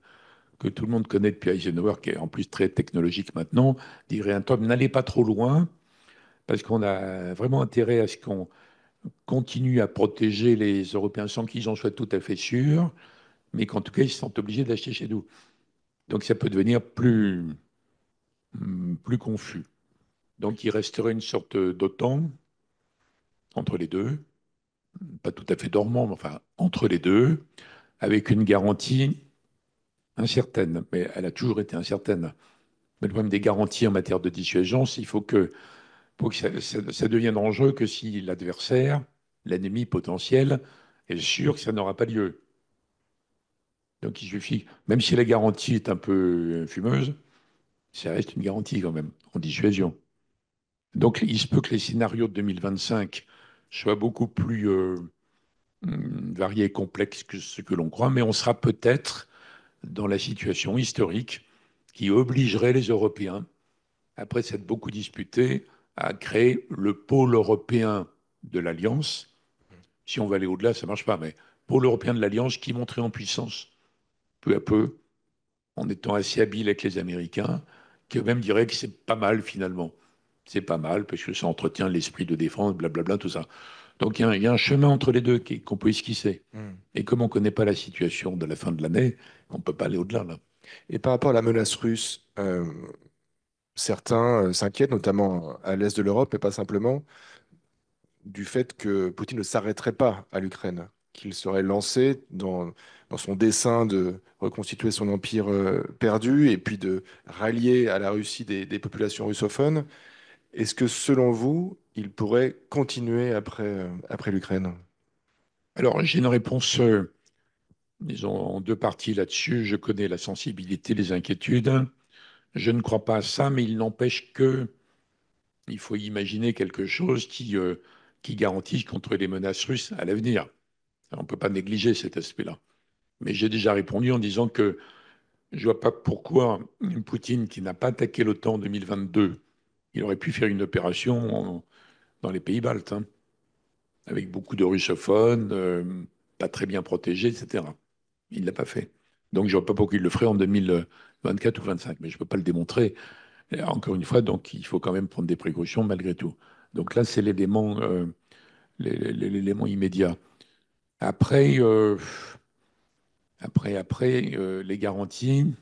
que tout le monde connaît depuis Eisenhower, qui est en plus très technologique maintenant, dirait un Trump, n'allez pas trop loin, parce qu'on a vraiment intérêt à ce qu'on continue à protéger les Européens sans qu'ils en soient tout à fait sûrs, mais qu'en tout cas, ils se sentent obligés d'acheter chez nous. Donc ça peut devenir plus confus. Donc il resterait une sorte d'OTAN entre les deux, pas tout à fait dormant, mais enfin entre les deux, avec une garantie incertaine, mais elle a toujours été incertaine. Mais le problème des garanties en matière de dissuasion, c'est qu'il faut que ça devienne dangereux que si l'adversaire, l'ennemi potentiel, est sûr que ça n'aura pas lieu. Donc il suffit, même si la garantie est un peu fumeuse, ça reste une garantie quand même, en dissuasion. Donc il se peut que les scénarios de 2025 soient beaucoup plus variés et complexes que ce que l'on croit, mais on sera peut-être dans la situation historique qui obligerait les Européens, après s'être beaucoup disputés, à créer le pôle européen de l'Alliance. Si on va aller au-delà, ça ne marche pas, mais pôle européen de l'Alliance qui monterait en puissance peu à peu, en étant assez habile avec les Américains, qui eux-mêmes diraient que c'est pas mal finalement. C'est pas mal parce que ça entretient l'esprit de défense, blablabla, tout ça. Donc il y a un chemin entre les deux qu'on peut esquisser. Hmm. Et comme on ne connaît pas la situation de la fin de l'année, on ne peut pas aller au-delà là. Et par rapport à la menace russe, certains s'inquiètent, notamment à l'est de l'Europe, mais pas simplement, du fait que Poutine ne s'arrêterait pas à l'Ukraine, qu'il serait lancé dans son dessein de reconstituer son empire perdu et puis de rallier à la Russie des populations russophones. Est-ce que, selon vous, il pourrait continuer après l'Ukraine? Alors, j'ai une réponse, disons, en deux parties là-dessus. Je connais la sensibilité, les inquiétudes. Je ne crois pas à ça, mais il n'empêche que il faut imaginer quelque chose qui garantisse contre les menaces russes à l'avenir. On ne peut pas négliger cet aspect-là. Mais j'ai déjà répondu en disant que je ne vois pas pourquoi Poutine, qui n'a pas attaqué l'OTAN en 2022, il aurait pu faire une opération dans les pays baltes, hein, avec beaucoup de russophones, pas très bien protégés, etc. Il ne l'a pas fait. Donc je ne vois pas pourquoi il le ferait en 2024 ou 2025, mais je ne peux pas le démontrer. Et encore une fois, donc il faut quand même prendre des précautions malgré tout. Donc là, c'est l'élément immédiat. Après, les garanties,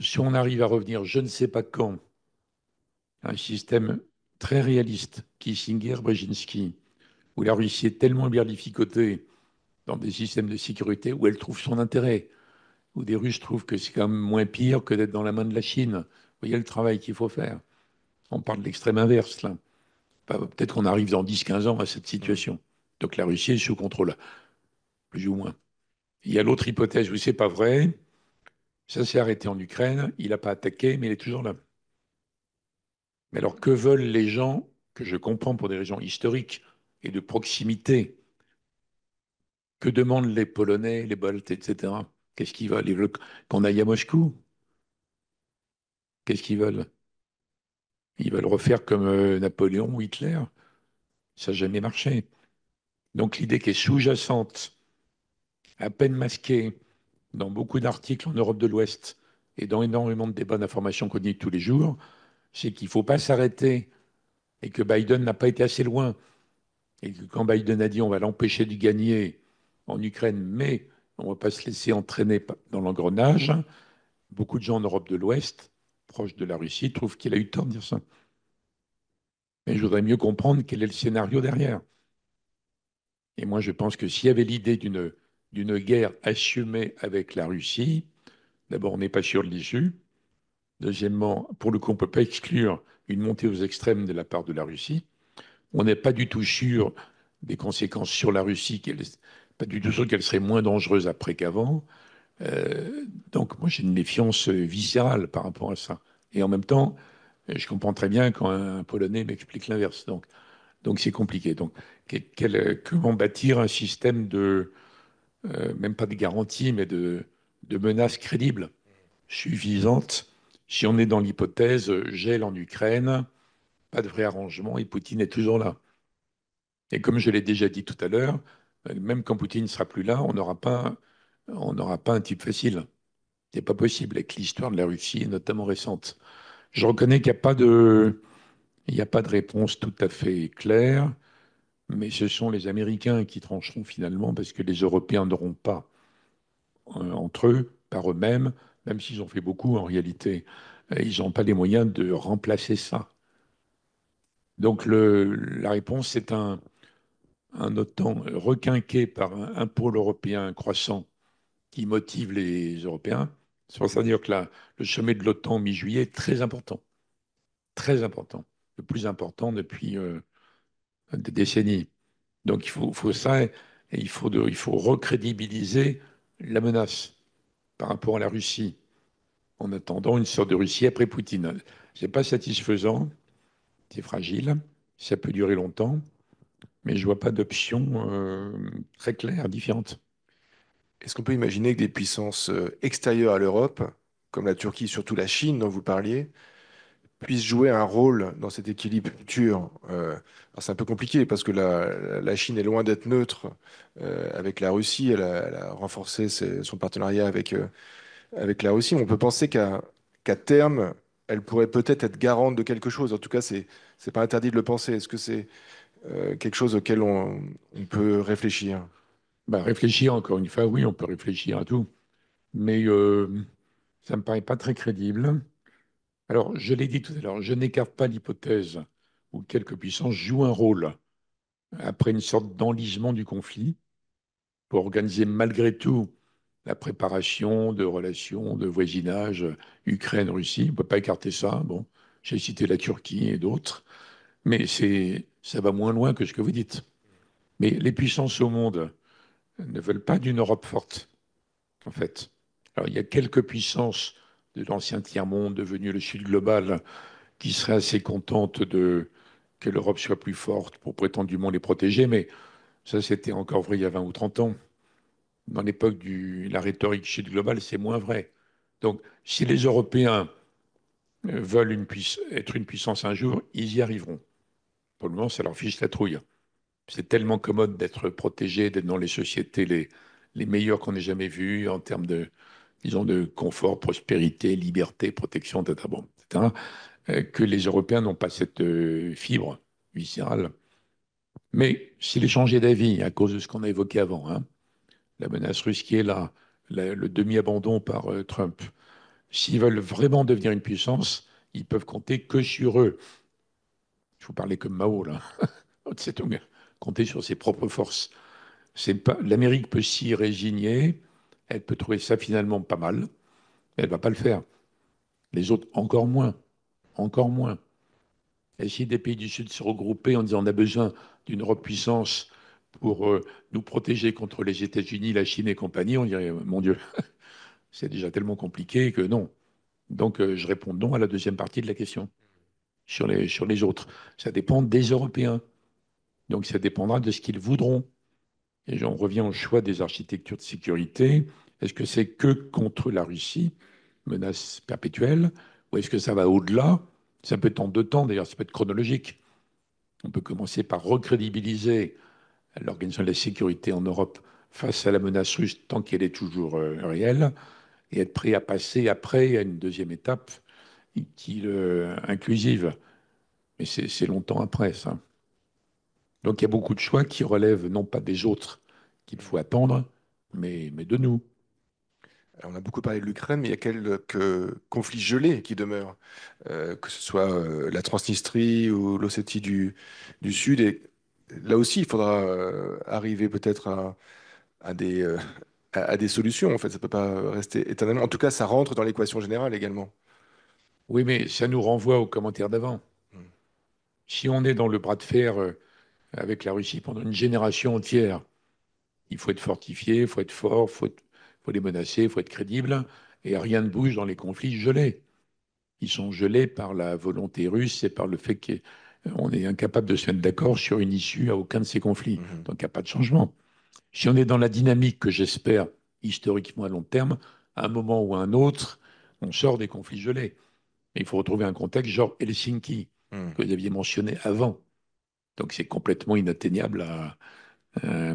si on arrive à revenir, je ne sais pas quand, à un système très réaliste, Kissinger, Brzezinski, où la Russie est tellement bien lificotée dans des systèmes de sécurité où elle trouve son intérêt, où des Russes trouvent que c'est quand même moins pire que d'être dans la main de la Chine. Vous voyez le travail qu'il faut faire. On parle de l'extrême inverse, là. Peut-être qu'on arrive dans 10-15 ans à cette Hmm. situation. Donc la Russie est sous contrôle, plus ou moins. Il y a l'autre hypothèse où c'est pas vrai. Ça s'est arrêté en Ukraine. Il n'a pas attaqué, mais il est toujours là. Mais alors, que veulent les gens, que je comprends pour des raisons historiques et de proximité, que demandent les Polonais, les Baltes, etc. Qu'est-ce qu'ils veulent? Ils veulent qu'on aille à Moscou? Qu'est-ce qu'ils veulent? Ils veulent refaire comme Napoléon ou Hitler? Ça n'a jamais marché. Donc l'idée qui est sous-jacente, à peine masquée, dans beaucoup d'articles en Europe de l'Ouest et dans énormément de débats d'information qu'on dit tous les jours, c'est qu'il ne faut pas s'arrêter et que Biden n'a pas été assez loin. Et que quand Biden a dit on va l'empêcher de gagner en Ukraine, mais on ne va pas se laisser entraîner dans l'engrenage, beaucoup de gens en Europe de l'Ouest, proches de la Russie, trouvent qu'il a eu tort de dire ça. Mais je voudrais mieux comprendre quel est le scénario derrière. Et moi, je pense que s'il y avait l'idée d'une guerre assumée avec la Russie, d'abord, on n'est pas sûr de l'issue. Deuxièmement, pour le coup, on ne peut pas exclure une montée aux extrêmes de la part de la Russie. On n'est pas du tout sûr des conséquences sur la Russie, pas du tout sûr qu'elle serait moins dangereuse après qu'avant. Donc, moi, j'ai une méfiance viscérale par rapport à ça. Et en même temps, je comprends très bien quand un Polonais m'explique l'inverse. Donc, c'est compliqué. Donc, comment bâtir un système même pas de garantie, mais de menaces crédibles, suffisantes, si on est dans l'hypothèse gel en Ukraine, pas de vrai arrangement et Poutine est toujours là. Et comme je l'ai déjà dit tout à l'heure, même quand Poutine ne sera plus là, on n'aura pas un type facile. C'est pas possible avec l'histoire de la Russie, notamment récente. Je reconnais qu'il n'y a pas de réponse tout à fait claire, mais ce sont les Américains qui trancheront finalement parce que les Européens n'auront pas entre eux, par eux-mêmes, même s'ils ont fait beaucoup en réalité, ils n'ont pas les moyens de remplacer ça. Donc la réponse, c'est un OTAN requinqué par un pôle européen croissant qui motive les Européens. C'est pour ça dire que le sommet de l'OTAN mi-juillet est très important, le plus important depuis des décennies. Donc il faut ça et il faut recrédibiliser la menace par rapport à la Russie en attendant une sorte de Russie après Poutine. C'est pas satisfaisant, c'est fragile, ça peut durer longtemps, mais je vois pas d'option très claire, différente. Est-ce qu'on peut imaginer que des puissances extérieures à l'Europe, comme la Turquie, surtout la Chine dont vous parliez, puissent jouer un rôle dans cet équilibre futur? Alors c'est un peu compliqué parce que la Chine est loin d'être neutre avec la Russie. Elle a renforcé son partenariat avec la Russie. Mais on peut penser qu'à terme, elle pourrait peut-être être garante de quelque chose. En tout cas, c'est pas interdit de le penser. Est-ce que c'est quelque chose auquel on peut réfléchir? Bah, réfléchir, encore une fois, oui, on peut réfléchir à tout. Mais Ça me paraît pas très crédible. Alors, je l'ai dit tout à l'heure, je n'écarte pas l'hypothèse où quelques puissances jouent un rôle après une sorte d'enlisement du conflit pour organiser malgré tout la préparation de relations de voisinage Ukraine-Russie. On ne peut pas écarter ça. Bon, j'ai cité la Turquie et d'autres, mais ça va moins loin que ce que vous dites. Mais les puissances au monde ne veulent pas d'une Europe forte, en fait. Alors, il y a quelques puissances de l'ancien tiers-monde devenu le Sud global qui seraient assez contentes que l'Europe soit plus forte pour prétendument les protéger, mais ça, c'était encore vrai il y a 20 ou 30 ans. Dans l'époque de la rhétorique Sud globale, c'est moins vrai. Donc, si les Européens veulent être une puissance un jour, ils y arriveront. Pour le moment, ça leur fiche la trouille. C'est tellement commode d'être protégé, d'être dans les sociétés les meilleures qu'on ait jamais vues en termes de, disons, de confort, prospérité, liberté, protection, etc., bon, etc., que les Européens n'ont pas cette fibre viscérale. Mais s'il est changé d'avis à cause de ce qu'on a évoqué avant, hein, la menace russe qui est là, le demi-abandon par Trump, s'ils veulent vraiment devenir une puissance, ils peuvent compter que sur eux. Je vous parlais comme Mao, là. Mao Tse-tung. Compter sur ses propres forces. C'est pas, l'Amérique peut s'y résigner, elle peut trouver ça finalement pas mal, mais elle ne va pas le faire. Les autres, encore moins, encore moins. Et si des pays du Sud se regroupaient en disant on a besoin d'une Europe puissance pour nous protéger contre les États-Unis, la Chine et compagnie, on dirait, mon Dieu, c'est déjà tellement compliqué que non. Donc je réponds non à la deuxième partie de la question sur les autres. Ça dépend des Européens. Donc ça dépendra de ce qu'ils voudront. Et on revient au choix des architectures de sécurité. Est-ce que c'est que contre la Russie, menace perpétuelle, ou est-ce que ça va au-delà? Ça peut être en deux temps, d'ailleurs, ça peut être chronologique. On peut commencer par recrédibiliser l'Organisation de la sécurité en Europe face à la menace russe tant qu'elle est toujours réelle, et être prêt à passer après à une deuxième étape inclusive. Mais c'est longtemps après, ça. Donc il y a beaucoup de choix qui relèvent non pas des autres qu'il faut attendre, mais de nous. Alors, on a beaucoup parlé de l'Ukraine, mais il y a quelques conflits gelés qui demeurent, que ce soit la Transnistrie ou l'Ossétie du Sud. Et là aussi, il faudra arriver peut-être à à des solutions. En fait, ça peut pas rester éternellement. En tout cas, ça rentre dans l'équation générale également. Oui, mais ça nous renvoie aux commentaires d'avant. Mm. Si on est dans le bras de fer avec la Russie pendant une génération entière, il faut être fortifié, il faut être fort, faut les menacer, il faut être crédible, et rien ne bouge dans les conflits gelés. Ils sont gelés par la volonté russe et par le fait qu'on est incapable de se mettre d'accord sur une issue à aucun de ces conflits. Mhm. Donc il n'y a pas de changement. Si on est dans la dynamique que j'espère historiquement à long terme, à un moment ou à un autre, on sort des conflits gelés. Mais il faut retrouver un contexte genre Helsinki, Mm. que vous aviez mentionné avant. Donc c'est complètement inatteignable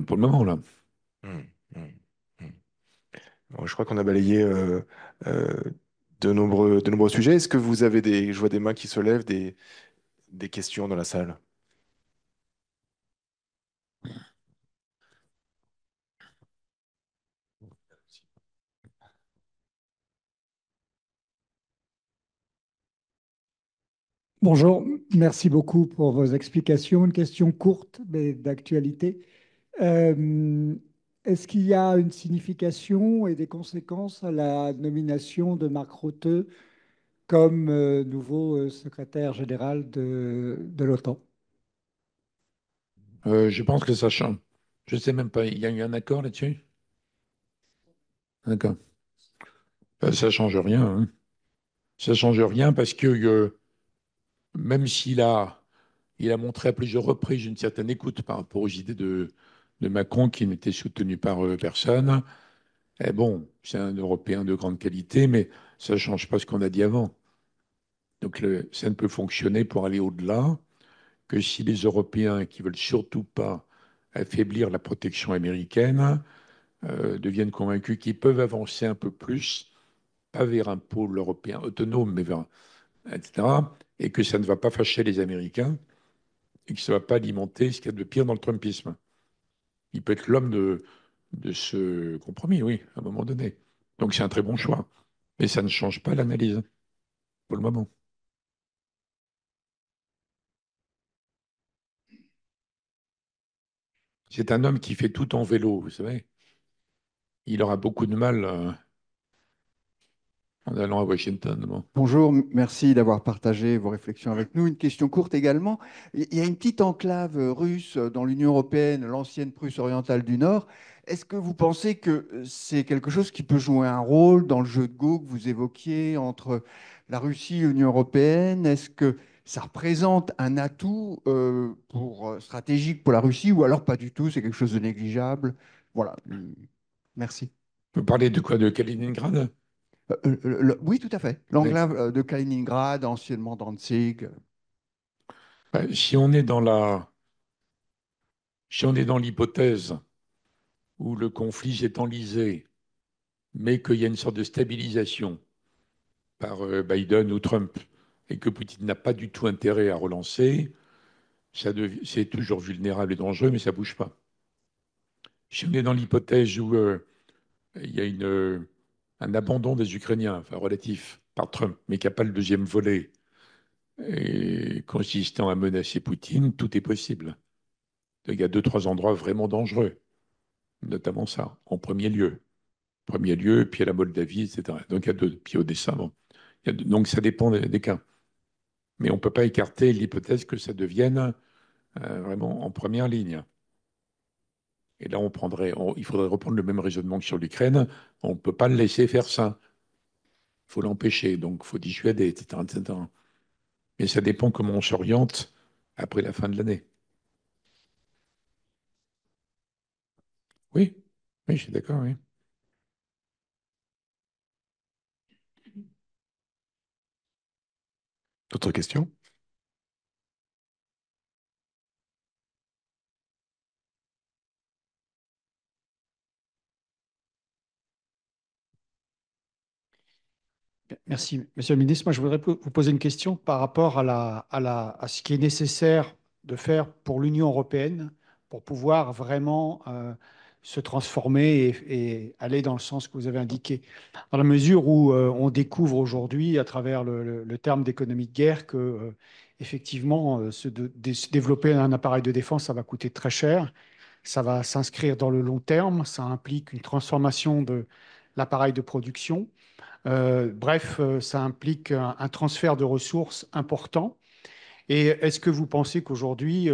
pour le moment, là. Mm. Mm. Mm. Bon, je crois qu'on a balayé euh, de nombreux sujets. Est-ce que vous avez je vois des mains qui se lèvent, des questions dans la salle? Bonjour, merci beaucoup pour vos explications. Une question courte mais d'actualité. Euh, Est-ce qu'il y a une signification et des conséquences à la nomination de Mark Rutte comme nouveau secrétaire général de l'OTAN? Je pense que ça change. Je ne sais même pas, il y a eu un accord là-dessus? D'accord. Ça ne change rien, hein. Ça ne change rien parce que même il a montré à plusieurs reprises une certaine écoute par rapport aux idées de Macron qui n'étaient soutenues par personne. Eh bon, c'est un Européen de grande qualité, mais ça ne change pas ce qu'on a dit avant. Donc ça ne peut fonctionner pour aller au-delà que si les Européens qui veulent surtout pas affaiblir la protection américaine deviennent convaincus qu'ils peuvent avancer un peu plus, pas vers un pôle européen autonome, mais vers, etc., et que ça ne va pas fâcher les Américains et que ça ne va pas alimenter ce qu'il y a de pire dans le Trumpisme. Il peut être l'homme de ce compromis, oui, à un moment donné. Donc c'est un très bon choix. Mais ça ne change pas l'analyse, pour le moment. C'est un homme qui fait tout en vélo, vous savez. Il aura beaucoup de mal en allant à Washington. Bon. Bonjour, merci d'avoir partagé vos réflexions avec nous. Une question courte également. Il y a une petite enclave russe dans l'Union européenne, l'ancienne Prusse orientale du Nord. Est-ce que vous pensez que c'est quelque chose qui peut jouer un rôle dans le jeu de Go que vous évoquiez entre la Russie et l'Union européenne? Est-ce que ça représente un atout stratégique pour la Russie ou alors pas du tout, c'est quelque chose de négligeable? Voilà. Merci. Vous parlez de quoi? De Kaliningrad? Oui, tout à fait. Oui. L'enclave de Kaliningrad, anciennement Danzig. Ben, si on est dans l'hypothèse où le conflit s'est enlisé, mais qu'il y a une sorte de stabilisation par Biden ou Trump, et que Poutine n'a pas du tout intérêt à relancer, c'est toujours vulnérable et dangereux, mais ça ne bouge pas. Si on est dans l'hypothèse où il y a un abandon des Ukrainiens, enfin relatif, par Trump, mais qui n'a pas le deuxième volet, et consistant à menacer Poutine, tout est possible. Il y a deux, trois endroits vraiment dangereux, notamment ça, en premier lieu. Premier lieu, puis à la Moldavie, etc. Donc il y a deux, puis Odessa. Bon. Donc ça dépend des cas. Mais on ne peut pas écarter l'hypothèse que ça devienne vraiment en première ligne. Et là, il faudrait reprendre le même raisonnement que sur l'Ukraine. On ne peut pas le laisser faire ça. Il faut l'empêcher, donc il faut dissuader, etc., etc. Mais ça dépend comment on s'oriente après la fin de l'année. Oui, oui, je suis d'accord, oui. D'autres questions? Merci, Monsieur le Ministre. Moi, je voudrais vous poser une question par rapport à ce qui est nécessaire de faire pour l'Union européenne pour pouvoir vraiment se transformer et aller dans le sens que vous avez indiqué. Dans la mesure où on découvre aujourd'hui, à travers le terme d'économie de guerre, que effectivement, se développer un appareil de défense, ça va coûter très cher. Ça va s'inscrire dans le long terme. Ça implique une transformation de l'appareil de production. Bref, ça implique un transfert de ressources important. Et est-ce que vous pensez qu'aujourd'hui,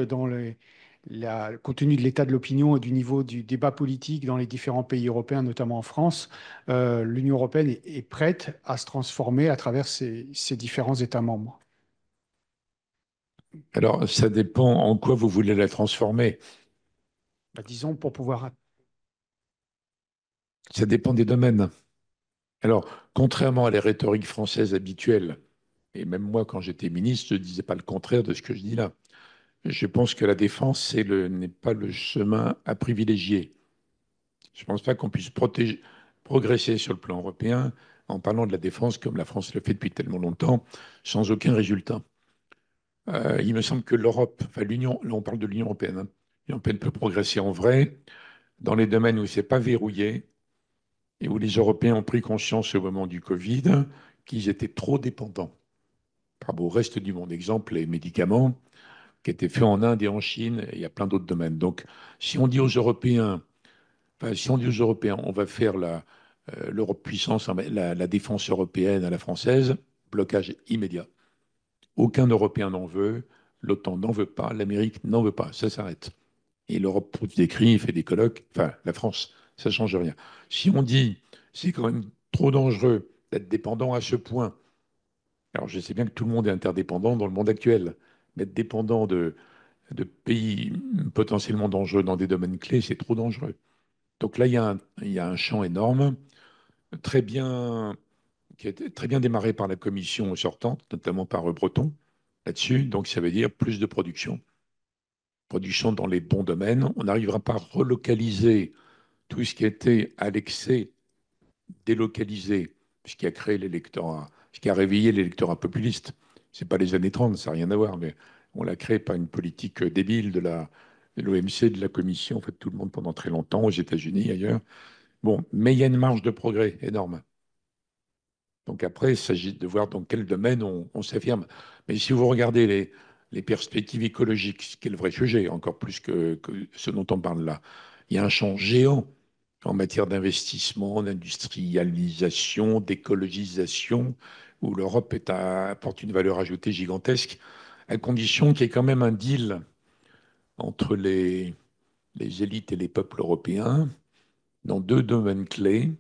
compte tenu de l'état de l'opinion et du niveau du débat politique dans les différents pays européens, notamment en France, l'Union européenne est prête à se transformer à travers ses différents États membres? Alors, ça dépend en quoi vous voulez la transformer. Bah, disons, pour pouvoir... Ça dépend des domaines. Alors, contrairement à les rhétoriques françaises habituelles, et même moi, quand j'étais ministre, je ne disais pas le contraire de ce que je dis là. Je pense que la défense n'est pas le chemin à privilégier. Je ne pense pas qu'on puisse progresser sur le plan européen en parlant de la défense comme la France le fait depuis tellement longtemps, sans aucun résultat. Il me semble que l'Europe, enfin l'Union, là on parle de l'Union européenne, hein, l'Union européenne peut progresser en vrai dans les domaines où ce n'est pas verrouillé et où les Européens ont pris conscience au moment du Covid qu'ils étaient trop dépendants par rapport au reste du monde. Exemple, les médicaments qui étaient faits en Inde et en Chine, et il y a plein d'autres domaines. Donc, si on dit aux Européens, si on dit aux Européens, on va faire l'Europe puissance, la défense européenne à la française, blocage immédiat. Aucun Européen n'en veut, l'OTAN n'en veut pas, l'Amérique n'en veut pas, ça s'arrête. Et l'Europe pousse des cris, fait des colloques, enfin la France, ça ne change rien. Si on dit, c'est quand même trop dangereux d'être dépendant à ce point, alors je sais bien que tout le monde est interdépendant dans le monde actuel, mais être dépendant de pays potentiellement dangereux dans des domaines clés, c'est trop dangereux. Donc là, il y a un champ énorme, très bien, qui a été très bien démarré par la commission sortante, notamment par Breton, là-dessus. Donc ça veut dire plus de production. Production dans les bons domaines. On n'arrivera pas à relocaliser tout ce qui a été à l'excès délocalisé, ce qui a créé l'électorat, ce qui a réveillé l'électorat populiste. Ce n'est pas les années 30, ça n'a rien à voir, mais on l'a créé par une politique débile de l'OMC, de la Commission, en fait, tout le monde pendant très longtemps, aux États-Unis, ailleurs. Bon, mais il y a une marge de progrès énorme. Donc après, il s'agit de voir dans quel domaine on s'affirme. Mais si vous regardez les perspectives écologiques, ce qui est le vrai sujet, encore plus que ce dont on parle là, il y a un champ géant en matière d'investissement, d'industrialisation, d'écologisation, où l'Europe apporte une valeur ajoutée gigantesque, à condition qu'il y ait quand même un deal entre les élites et les peuples européens dans deux domaines clés,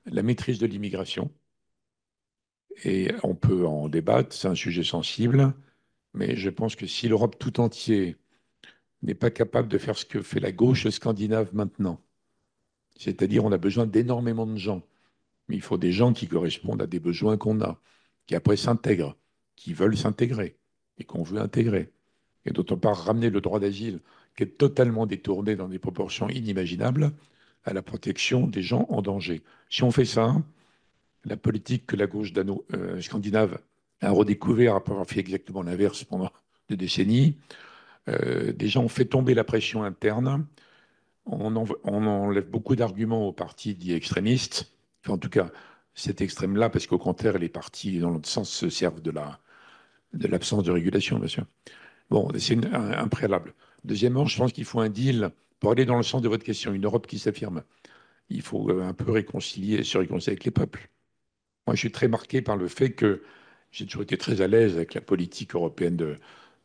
la maîtrise de l'immigration, et on peut en débattre, c'est un sujet sensible, mais je pense que si l'Europe tout entière n'est pas capable de faire ce que fait la gauche scandinave maintenant, c'est-à-dire on a besoin d'énormément de gens, mais il faut des gens qui correspondent à des besoins qu'on a, qui après s'intègrent, qui veulent s'intégrer et qu'on veut intégrer. Et d'autre part, ramener le droit d'asile, qui est totalement détourné dans des proportions inimaginables, à la protection des gens en danger. Si on fait ça, la politique que la gauche scandinave a redécouvert après avoir fait exactement l'inverse pendant des décennies, déjà on fait tomber la pression interne, on enlève beaucoup d'arguments aux partis dits extrémistes, enfin, en tout cas cet extrême-là, parce qu'au contraire, les partis dans l'autre sens se servent de l'absence de régulation, bien sûr. Bon, c'est un préalable. Deuxièmement, je pense qu'il faut un deal pour aller dans le sens de votre question, une Europe qui s'affirme. Il faut un peu se réconcilier avec les peuples. Moi, je suis très marqué par le fait que j'ai toujours été très à l'aise avec la politique européenne de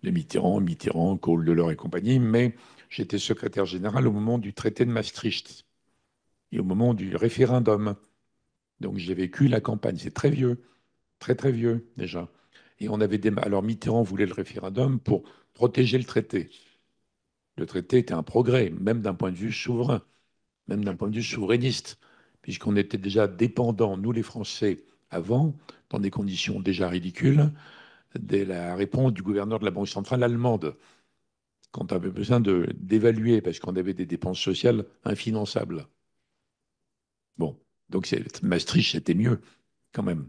Mitterrand, Kohl, Delors et compagnie, mais j'étais secrétaire général au moment du traité de Maastricht et au moment du référendum. Donc j'ai vécu la campagne. C'est très vieux, très très vieux déjà. Et alors Mitterrand voulait le référendum pour protéger le traité. Le traité était un progrès, même d'un point de vue souverain, même d'un point de vue souverainiste, puisqu'on était déjà dépendants, nous les Français, avant, dans des conditions déjà ridicules, de la réponse du gouverneur de la Banque centrale allemande, quand on avait besoin d'évaluer, parce qu'on avait des dépenses sociales infinançables. Bon, donc Maastricht, c'était mieux, quand même.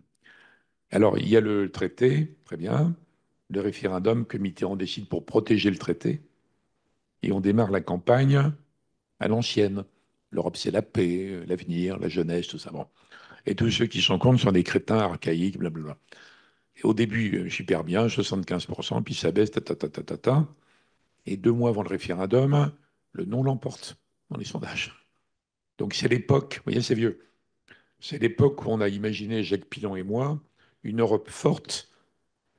Alors, il y a le traité, très bien, le référendum que Mitterrand décide pour protéger le traité, et on démarre la campagne à l'ancienne. L'Europe, c'est la paix, l'avenir, la jeunesse, tout ça. Bon. Et tous ceux qui sont contre sont des crétins archaïques, blablabla. Et au début, super bien, 75%, puis ça baisse, ta, ta, ta, ta, ta, ta. Et 2 mois avant le référendum, le non l'emporte dans les sondages. Donc c'est l'époque, vous voyez, c'est vieux, c'est l'époque où on a imaginé, Jacques Pilon et moi, une Europe forte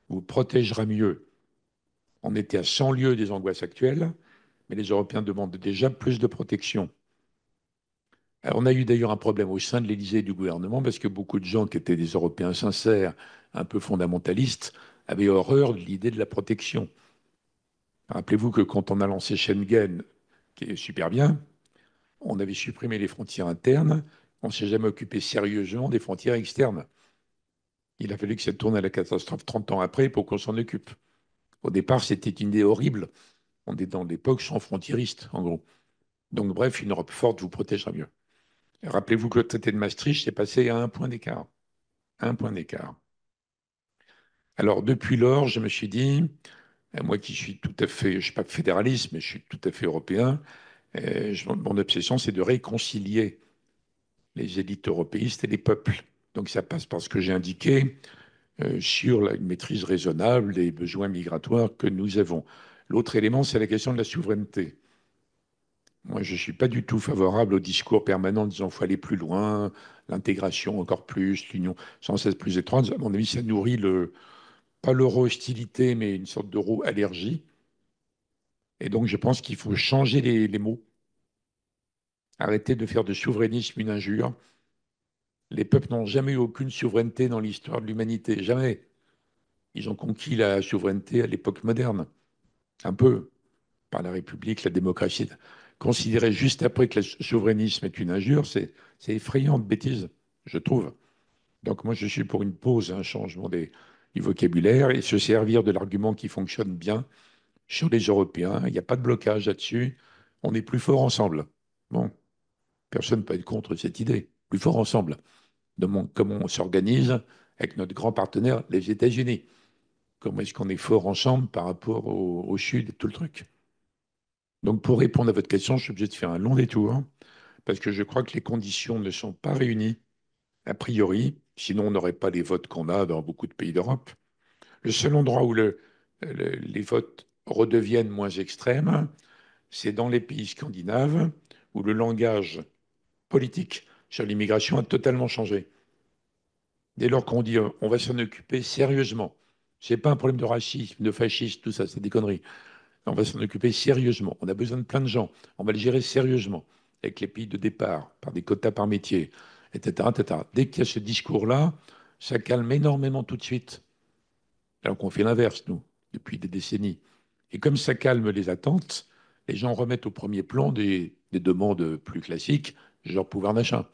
vous protégera mieux. On était à 100 lieues des angoisses actuelles, mais les Européens demandent déjà plus de protection. Alors, on a eu d'ailleurs un problème au sein de l'Élysée et du gouvernement parce que beaucoup de gens qui étaient des Européens sincères, un peu fondamentalistes, avaient horreur de l'idée de la protection. Rappelez-vous que quand on a lancé Schengen, qui est super bien, on avait supprimé les frontières internes, on ne s'est jamais occupé sérieusement des frontières externes. Il a fallu que ça tourne à la catastrophe 30 ans après pour qu'on s'en occupe. Au départ, c'était une idée horrible. On est dans l'époque sans frontiériste, en gros. Donc, bref, une Europe forte vous protégera mieux. Rappelez-vous que le traité de Maastricht s'est passé à 1 point d'écart. 1 point d'écart. Alors, depuis lors, je me suis dit, moi qui suis tout à fait, je ne suis pas fédéraliste, mais je suis tout à fait européen, mon obsession, c'est de réconcilier les élites européistes et les peuples. Donc, ça passe par ce que j'ai indiqué sur une maîtrise raisonnable des besoins migratoires que nous avons. L'autre élément, c'est la question de la souveraineté. Moi, je ne suis pas du tout favorable au discours permanent disant qu'il faut aller plus loin, l'intégration encore plus, l'union sans cesse plus étroite. À mon avis, ça nourrit pas l'euro-hostilité, mais une sorte d'euro-allergie. Et donc, je pense qu'il faut changer les mots, arrêter de faire de souverainisme une injure. Les peuples n'ont jamais eu aucune souveraineté dans l'histoire de l'humanité, jamais. Ils ont conquis la souveraineté à l'époque moderne, un peu, par la République, la démocratie. Considérer juste après que le souverainisme est une injure, c'est effrayant de bêtises, je trouve. Donc moi, je suis pour une pause, un changement du vocabulaire et se servir de l'argument qui fonctionne bien sur les Européens. Il n'y a pas de blocage là-dessus. On est plus fort ensemble. Bon, personne ne peut être contre cette idée. Plus fort ensemble. Comment on s'organise avec notre grand partenaire, les États-Unis. Comment est-ce qu'on est fort ensemble par rapport au Sud et tout le truc. Donc pour répondre à votre question, je suis obligé de faire un long détour parce que je crois que les conditions ne sont pas réunies a priori Sinon, on n'aurait pas les votes qu'on a dans beaucoup de pays d'Europe. Le seul endroit où les votes redeviennent moins extrêmes, c'est dans les pays scandinaves où le langage politique sur l'immigration a totalement changé. Dès lors qu'on dit on va s'en occuper sérieusement, c'est pas un problème de racisme, de fascisme, tout ça, c'est des conneries. On va s'en occuper sérieusement. On a besoin de plein de gens. On va le gérer sérieusement avec les pays de départ, par des quotas par métier, etc., etc. Dès qu'il y a ce discours-là, ça calme énormément tout de suite. Alors qu'on fait l'inverse, nous, depuis des décennies. Et comme ça calme les attentes, les gens remettent au premier plan des demandes plus classiques, genre pouvoir d'achat.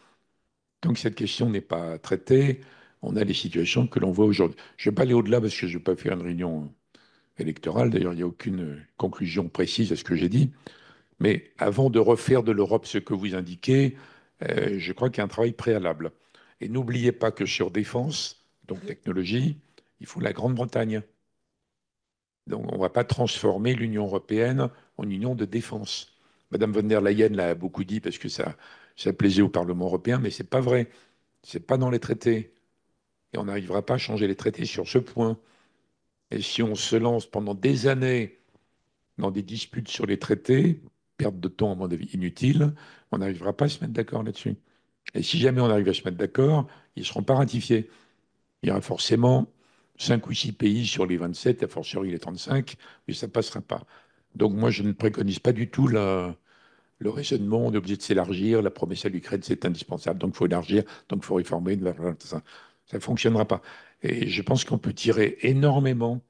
Donc cette question n'est pas traitée. On a les situations que l'on voit aujourd'hui. Je ne vais pas aller au-delà parce que je ne vais pas faire une réunion électorale. D'ailleurs, il n'y a aucune conclusion précise à ce que j'ai dit. Mais avant de refaire de l'Europe ce que vous indiquez, je crois qu'il y a un travail préalable. Et n'oubliez pas que sur défense, donc technologie, il faut la Grande-Bretagne. Donc on ne va pas transformer l'Union européenne en union de défense. Madame von der Leyen l'a beaucoup dit parce que ça plaisait au Parlement européen, mais ce n'est pas vrai. Ce n'est pas dans les traités. Et on n'arrivera pas à changer les traités sur ce point. Et si on se lance pendant des années dans des disputes sur les traités, perte de temps, à mon avis, inutile, on n'arrivera pas à se mettre d'accord là-dessus. Et si jamais on arrive à se mettre d'accord, ils ne seront pas ratifiés. Il y aura forcément 5 ou 6 pays sur les 27, a fortiori les 35, mais ça ne passera pas. Donc moi, je ne préconise pas du tout le raisonnement, on est obligé de s'élargir, la promesse à l'Ukraine, c'est indispensable, donc il faut élargir, donc il faut réformer, ça ne fonctionnera pas. Et je pense qu'on peut tirer énormément,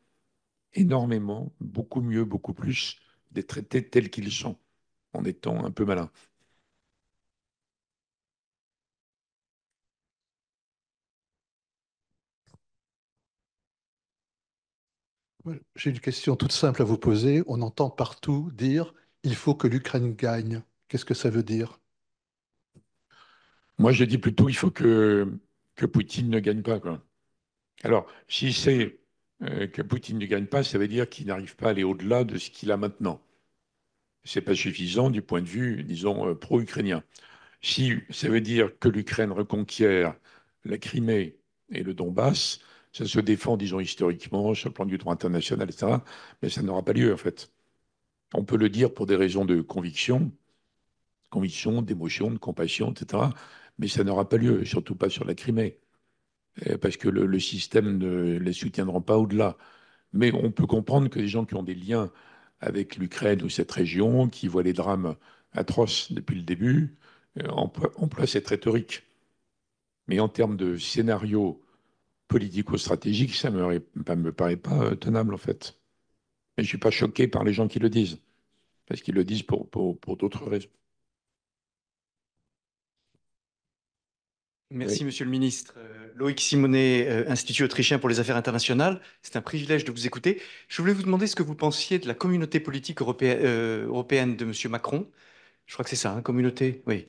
énormément, beaucoup mieux, beaucoup plus des traités tels qu'ils sont, en étant un peu malin. Ouais, j'ai une question toute simple à vous poser. On entend partout dire il faut que l'Ukraine gagne. Qu'est-ce que ça veut dire? Moi, je dis plutôt il faut que Poutine ne gagne pas, quoi. Alors, si c'est que Poutine ne gagne pas, ça veut dire qu'il n'arrive pas à aller au-delà de ce qu'il a maintenant. Ce n'est pas suffisant du point de vue, disons, pro-ukrainien. Si ça veut dire que l'Ukraine reconquiert la Crimée et le Donbass, ça se défend, disons, historiquement, sur le plan du droit international, etc. Mais ça n'aura pas lieu, en fait. On peut le dire pour des raisons de conviction, d'émotion, de compassion, etc. Mais ça n'aura pas lieu, surtout pas sur la Crimée, parce que le système ne les soutiendra pas au-delà. Mais on peut comprendre que les gens qui ont des liens avec l'Ukraine ou cette région, qui voient les drames atroces depuis le début, emploient cette rhétorique. Mais en termes de scénario politico-stratégique, ça me paraît pas tenable, en fait. Et je ne suis pas choqué par les gens qui le disent, parce qu'ils le disent pour d'autres raisons. Merci, Oui. Monsieur le Ministre. Loïc Simonet, Institut autrichien pour les affaires internationales. C'est un privilège de vous écouter. Je voulais vous demander ce que vous pensiez de la communauté politique européenne de Monsieur Macron. Je crois que c'est ça, hein, communauté, oui.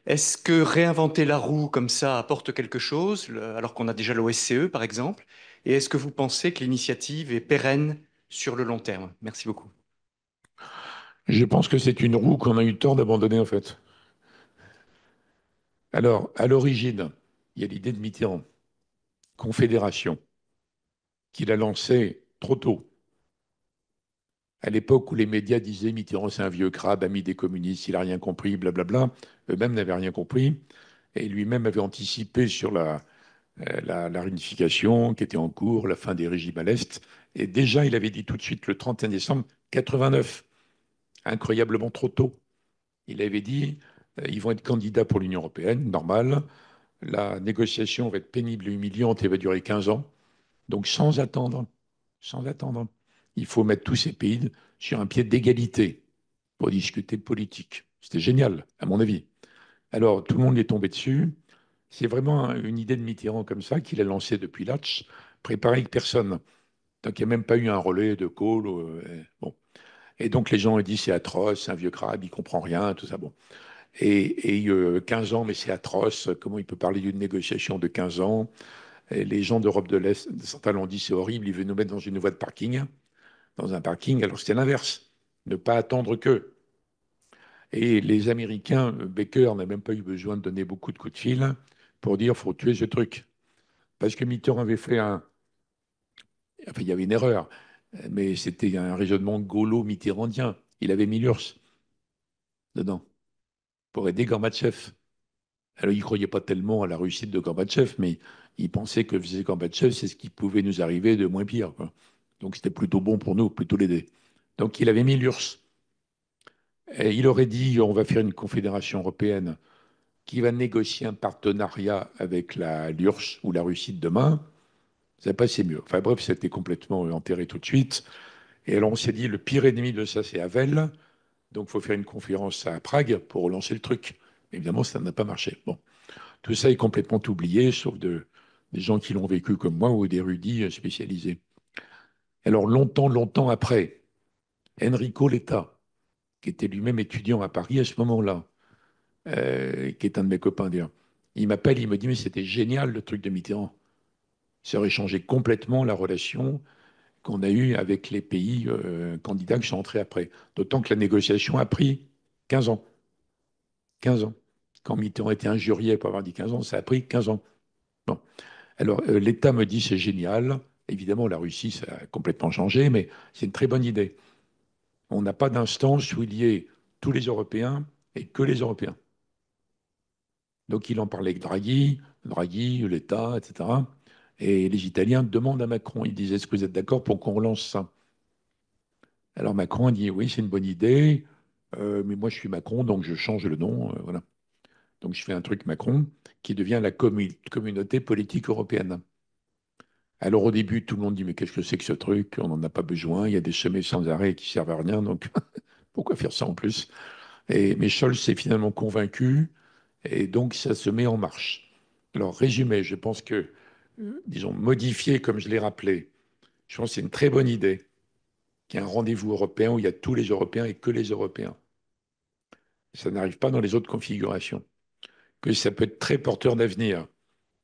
Est-ce que réinventer la roue comme ça apporte quelque chose, alors qu'on a déjà l'OSCE, par exemple? Et est-ce que vous pensez que l'initiative est pérenne sur le long terme? Merci beaucoup. Je pense que c'est une roue qu'on a eu tort d'abandonner, en fait. Alors, à l'origine, il y a l'idée de Mitterrand, confédération, qu'il a lancée trop tôt. À l'époque où les médias disaient Mitterrand, c'est un vieux crabe, ami des communistes, il n'a rien compris, blablabla, eux-mêmes n'avaient rien compris. Et lui-même avait anticipé sur la réunification qui était en cours, la fin des régimes à l'Est. Et déjà, il avait dit tout de suite, le 31 décembre 89, incroyablement trop tôt, il avait dit ils vont être candidats pour l'Union européenne, normal. La négociation va être pénible et humiliante et va durer 15 ans. Donc, sans attendre, sans attendre, il faut mettre tous ces pays sur un pied d'égalité pour discuter politique. C'était génial, à mon avis. Alors, tout le monde est tombé dessus. C'est vraiment une idée de Mitterrand comme ça qu'il a lancée depuis Latch, préparée avec personne. Donc, il n'y a même pas eu un relais de Kohl. Bon. Et donc, les gens ont dit c'est atroce, c'est un vieux crabe, il comprend rien, tout ça. Bon. Et 15 ans, mais c'est atroce. Comment il peut parler d'une négociation de 15 ans? Et les gens d'Europe de l'Est, de Centrale ont dit c'est horrible, il veut nous mettre dans une voie de parking, dans un parking. Alors, c'était l'inverse. Ne pas attendre que. Et les Américains, Baker n'a même pas eu besoin de donner beaucoup de coups de fil pour dire faut tuer ce truc. Parce que Mitterrand avait fait enfin, il y avait une erreur, mais c'était un raisonnement gaulo-mitterrandien. Il avait mis l'URSS dedans pour aider Gorbatchev. Alors, il ne croyait pas tellement à la réussite de Gorbatchev, mais il pensait que faisait Gorbatchev, c'est ce qui pouvait nous arriver de moins pire, quoi. Donc, c'était plutôt bon pour nous, plutôt l'aider. Donc, il avait mis l'URSS. Et il aurait dit, on va faire une confédération européenne qui va négocier un partenariat avec l'URSS ou la Russie de demain. Ça passait mieux. Enfin bref, c'était complètement enterré tout de suite. Et alors, on s'est dit, le pire ennemi de ça, c'est Havel. Donc, il faut faire une conférence à Prague pour relancer le truc. Évidemment, ça n'a pas marché. Bon. Tout ça est complètement oublié, sauf des gens qui l'ont vécu comme moi ou des érudits spécialisés. Alors, longtemps, longtemps après, Enrico Letta, qui était lui-même étudiant à Paris à ce moment-là, qui est un de mes copains d'ailleurs, il m'appelle, il me dit, mais c'était génial le truc de Mitterrand. Ça aurait changé complètement la relation qu'on a eue avec les pays candidats qui sont entrés après. D'autant que la négociation a pris 15 ans. 15 ans. Quand Mitterrand était injurié pour avoir dit 15 ans, ça a pris 15 ans. Bon. Alors, l'État me dit c'est génial. Évidemment, la Russie, ça a complètement changé, mais c'est une très bonne idée. On n'a pas d'instance où il y ait tous les Européens et que les Européens. Donc, il en parlait avec Draghi, l'État, etc. Et les Italiens demandent à Macron, ils disent est-ce que vous êtes d'accord pour qu'on relance ça? Alors, Macron a dit oui, c'est une bonne idée, mais moi, je suis Macron, donc je change le nom. Voilà. Donc, je fais un truc Macron qui devient la communauté politique européenne. Alors au début, tout le monde dit, mais qu'est-ce que c'est que ce truc? On n'en a pas besoin, il y a des chemins sans arrêt qui servent à rien, donc pourquoi faire ça en plus? Mais Scholz s'est finalement convaincu, et donc ça se met en marche. Alors résumé, je pense que, disons, modifié comme je l'ai rappelé, je pense que c'est une très bonne idée qu'il y ait un rendez-vous européen où il y a tous les Européens et que les Européens. Ça n'arrive pas dans les autres configurations. Que ça peut être très porteur d'avenir.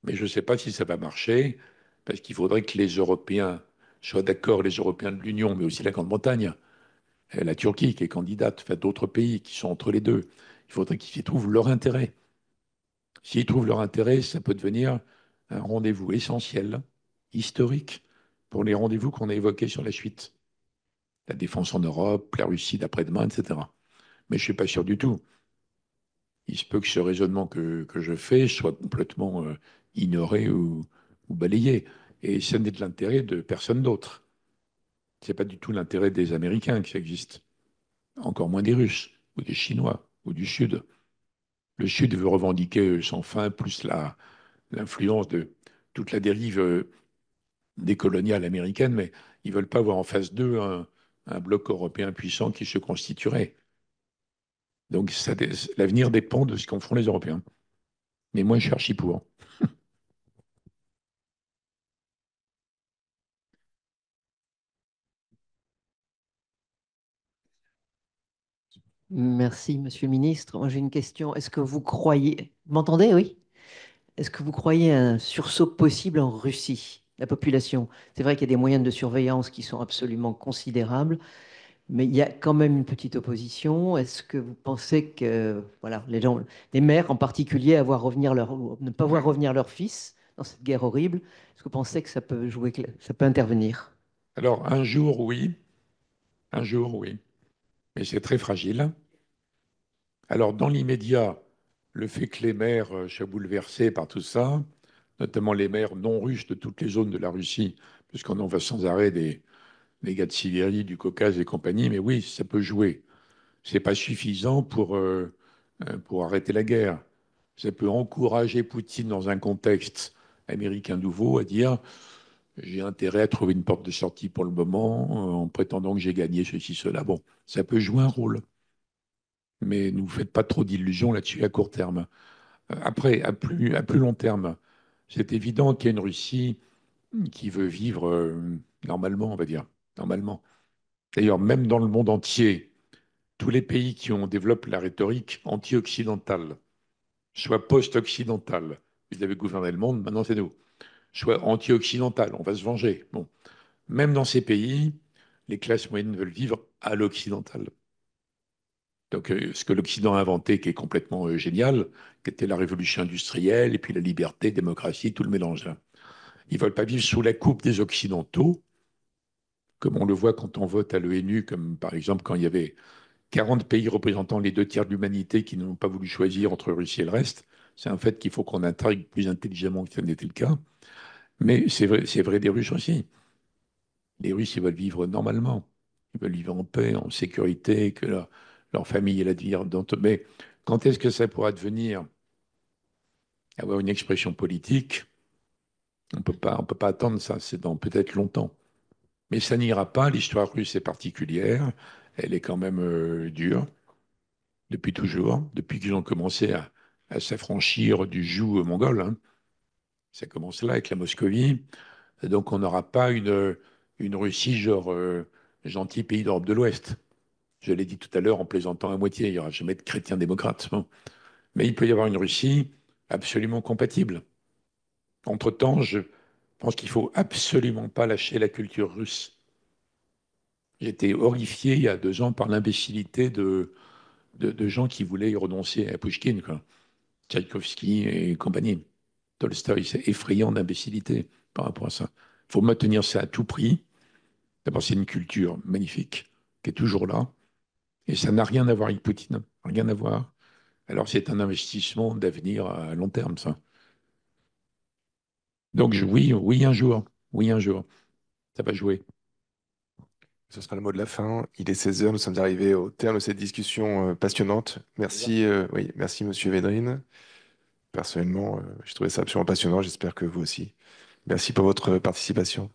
Mais je ne sais pas si ça va marcher, parce qu'il faudrait que les Européens soient d'accord, les Européens de l'Union, mais aussi la Grande-Bretagne, et la Turquie qui est candidate, enfin d'autres pays qui sont entre les deux. Il faudrait qu'ils y trouvent leur intérêt. S'ils trouvent leur intérêt, ça peut devenir un rendez-vous essentiel, historique, pour les rendez-vous qu'on a évoqués sur la suite. La défense en Europe, la Russie d'après-demain, etc. Mais je ne suis pas sûr du tout. Il se peut que ce raisonnement que je fais soit complètement ignoré ou balayé. Et ce n'est de l'intérêt de personne d'autre. Ce n'est pas du tout l'intérêt des Américains que ça existe. Encore moins des Russes, ou des Chinois, ou du Sud. Le Sud veut revendiquer sans fin plus l'influence de toute la dérive décoloniale américaine, mais ils ne veulent pas voir en face d'eux un bloc européen puissant qui se constituerait. Donc l'avenir dépend de ce qu'en feront les Européens. Mais moi, je suis archi pour. Merci, Monsieur le Ministre. Moi, j'ai une question. Est-ce que vous croyez... Vous m'entendez, oui? Est-ce que vous croyez à un sursaut possible en Russie, la population? C'est vrai qu'il y a des moyens de surveillance qui sont absolument considérables, mais il y a quand même une petite opposition. Est-ce que vous pensez que voilà, les gens, les mères en particulier, ne pas voir revenir leur fils dans cette guerre horrible, est-ce que vous pensez que ça peut jouer, ça peut intervenir? Alors, un jour, oui, mais c'est très fragile. Alors, dans l'immédiat, le fait que les maires soient bouleversés par tout ça, notamment les maires non russes de toutes les zones de la Russie, puisqu'on en voit sans arrêt des gars de Sibérie, du Caucase et compagnie, mais oui, ça peut jouer. C'est pas suffisant pour arrêter la guerre. Ça peut encourager Poutine dans un contexte américain nouveau à dire j'ai intérêt à trouver une porte de sortie pour le moment en prétendant que j'ai gagné ceci, cela. Bon, ça peut jouer un rôle, mais ne vous faites pas trop d'illusions là-dessus à court terme. Après, à plus long terme, c'est évident qu'il y a une Russie qui veut vivre normalement, on va dire, normalement. D'ailleurs, même dans le monde entier, tous les pays qui ont développé la rhétorique anti-occidentale, soit post-occidentale, ils avaient gouverné le monde, maintenant c'est nous, soit anti-occidentale, on va se venger. Bon, même dans ces pays, les classes moyennes veulent vivre à l'occidental. Donc, ce que l'Occident a inventé, qui est complètement génial, qui était la révolution industrielle, et puis la liberté, démocratie, tout le mélange, hein. Ils ne veulent pas vivre sous la coupe des Occidentaux, comme on le voit quand on vote à l'ONU, comme par exemple quand il y avait 40 pays représentant les 2 tiers de l'humanité qui n'ont pas voulu choisir entre Russie et le reste. C'est un fait qu'il faut qu'on intègre plus intelligemment que ce n'était le cas. Mais c'est vrai des Russes aussi. Les Russes, ils veulent vivre normalement. Ils veulent vivre en paix, en sécurité, que leur famille ait la vie dans. Mais quand est-ce que ça pourra devenir avoir une expression politique? On peut pas attendre ça. C'est dans peut-être longtemps. Mais ça n'ira pas. L'histoire russe est particulière. Elle est quand même dure depuis toujours, depuis qu'ils ont commencé à s'affranchir du joug mongol, hein. Ça commence là avec la Moscovie. Et donc on n'aura pas une Russie genre gentil pays d'Europe de l'Ouest. Je l'ai dit tout à l'heure en plaisantant à moitié, il n'y aura jamais de chrétiens démocrates. Bon. Mais il peut y avoir une Russie absolument compatible. Entre-temps, je pense qu'il ne faut absolument pas lâcher la culture russe. J'étais horrifié il y a 2 ans par l'imbécilité de gens qui voulaient y renoncer à Pouchkine, quoi. Tchaïkovski et compagnie. Tolstoï, c'est effrayant d'imbécilité par rapport à ça. Il faut maintenir ça à tout prix. D'abord, c'est une culture magnifique qui est toujours là. Et ça n'a rien à voir avec Poutine. Rien à voir. Alors, c'est un investissement d'avenir à long terme, ça. Donc, oui, oui, un jour. Oui, un jour. Ça va jouer. Ce sera le mot de la fin. Il est 16 heures. Nous sommes arrivés au terme de cette discussion passionnante. Merci, oui, merci Monsieur Védrine. Personnellement, j'ai trouvé ça absolument passionnant. J'espère que vous aussi. Merci pour votre participation.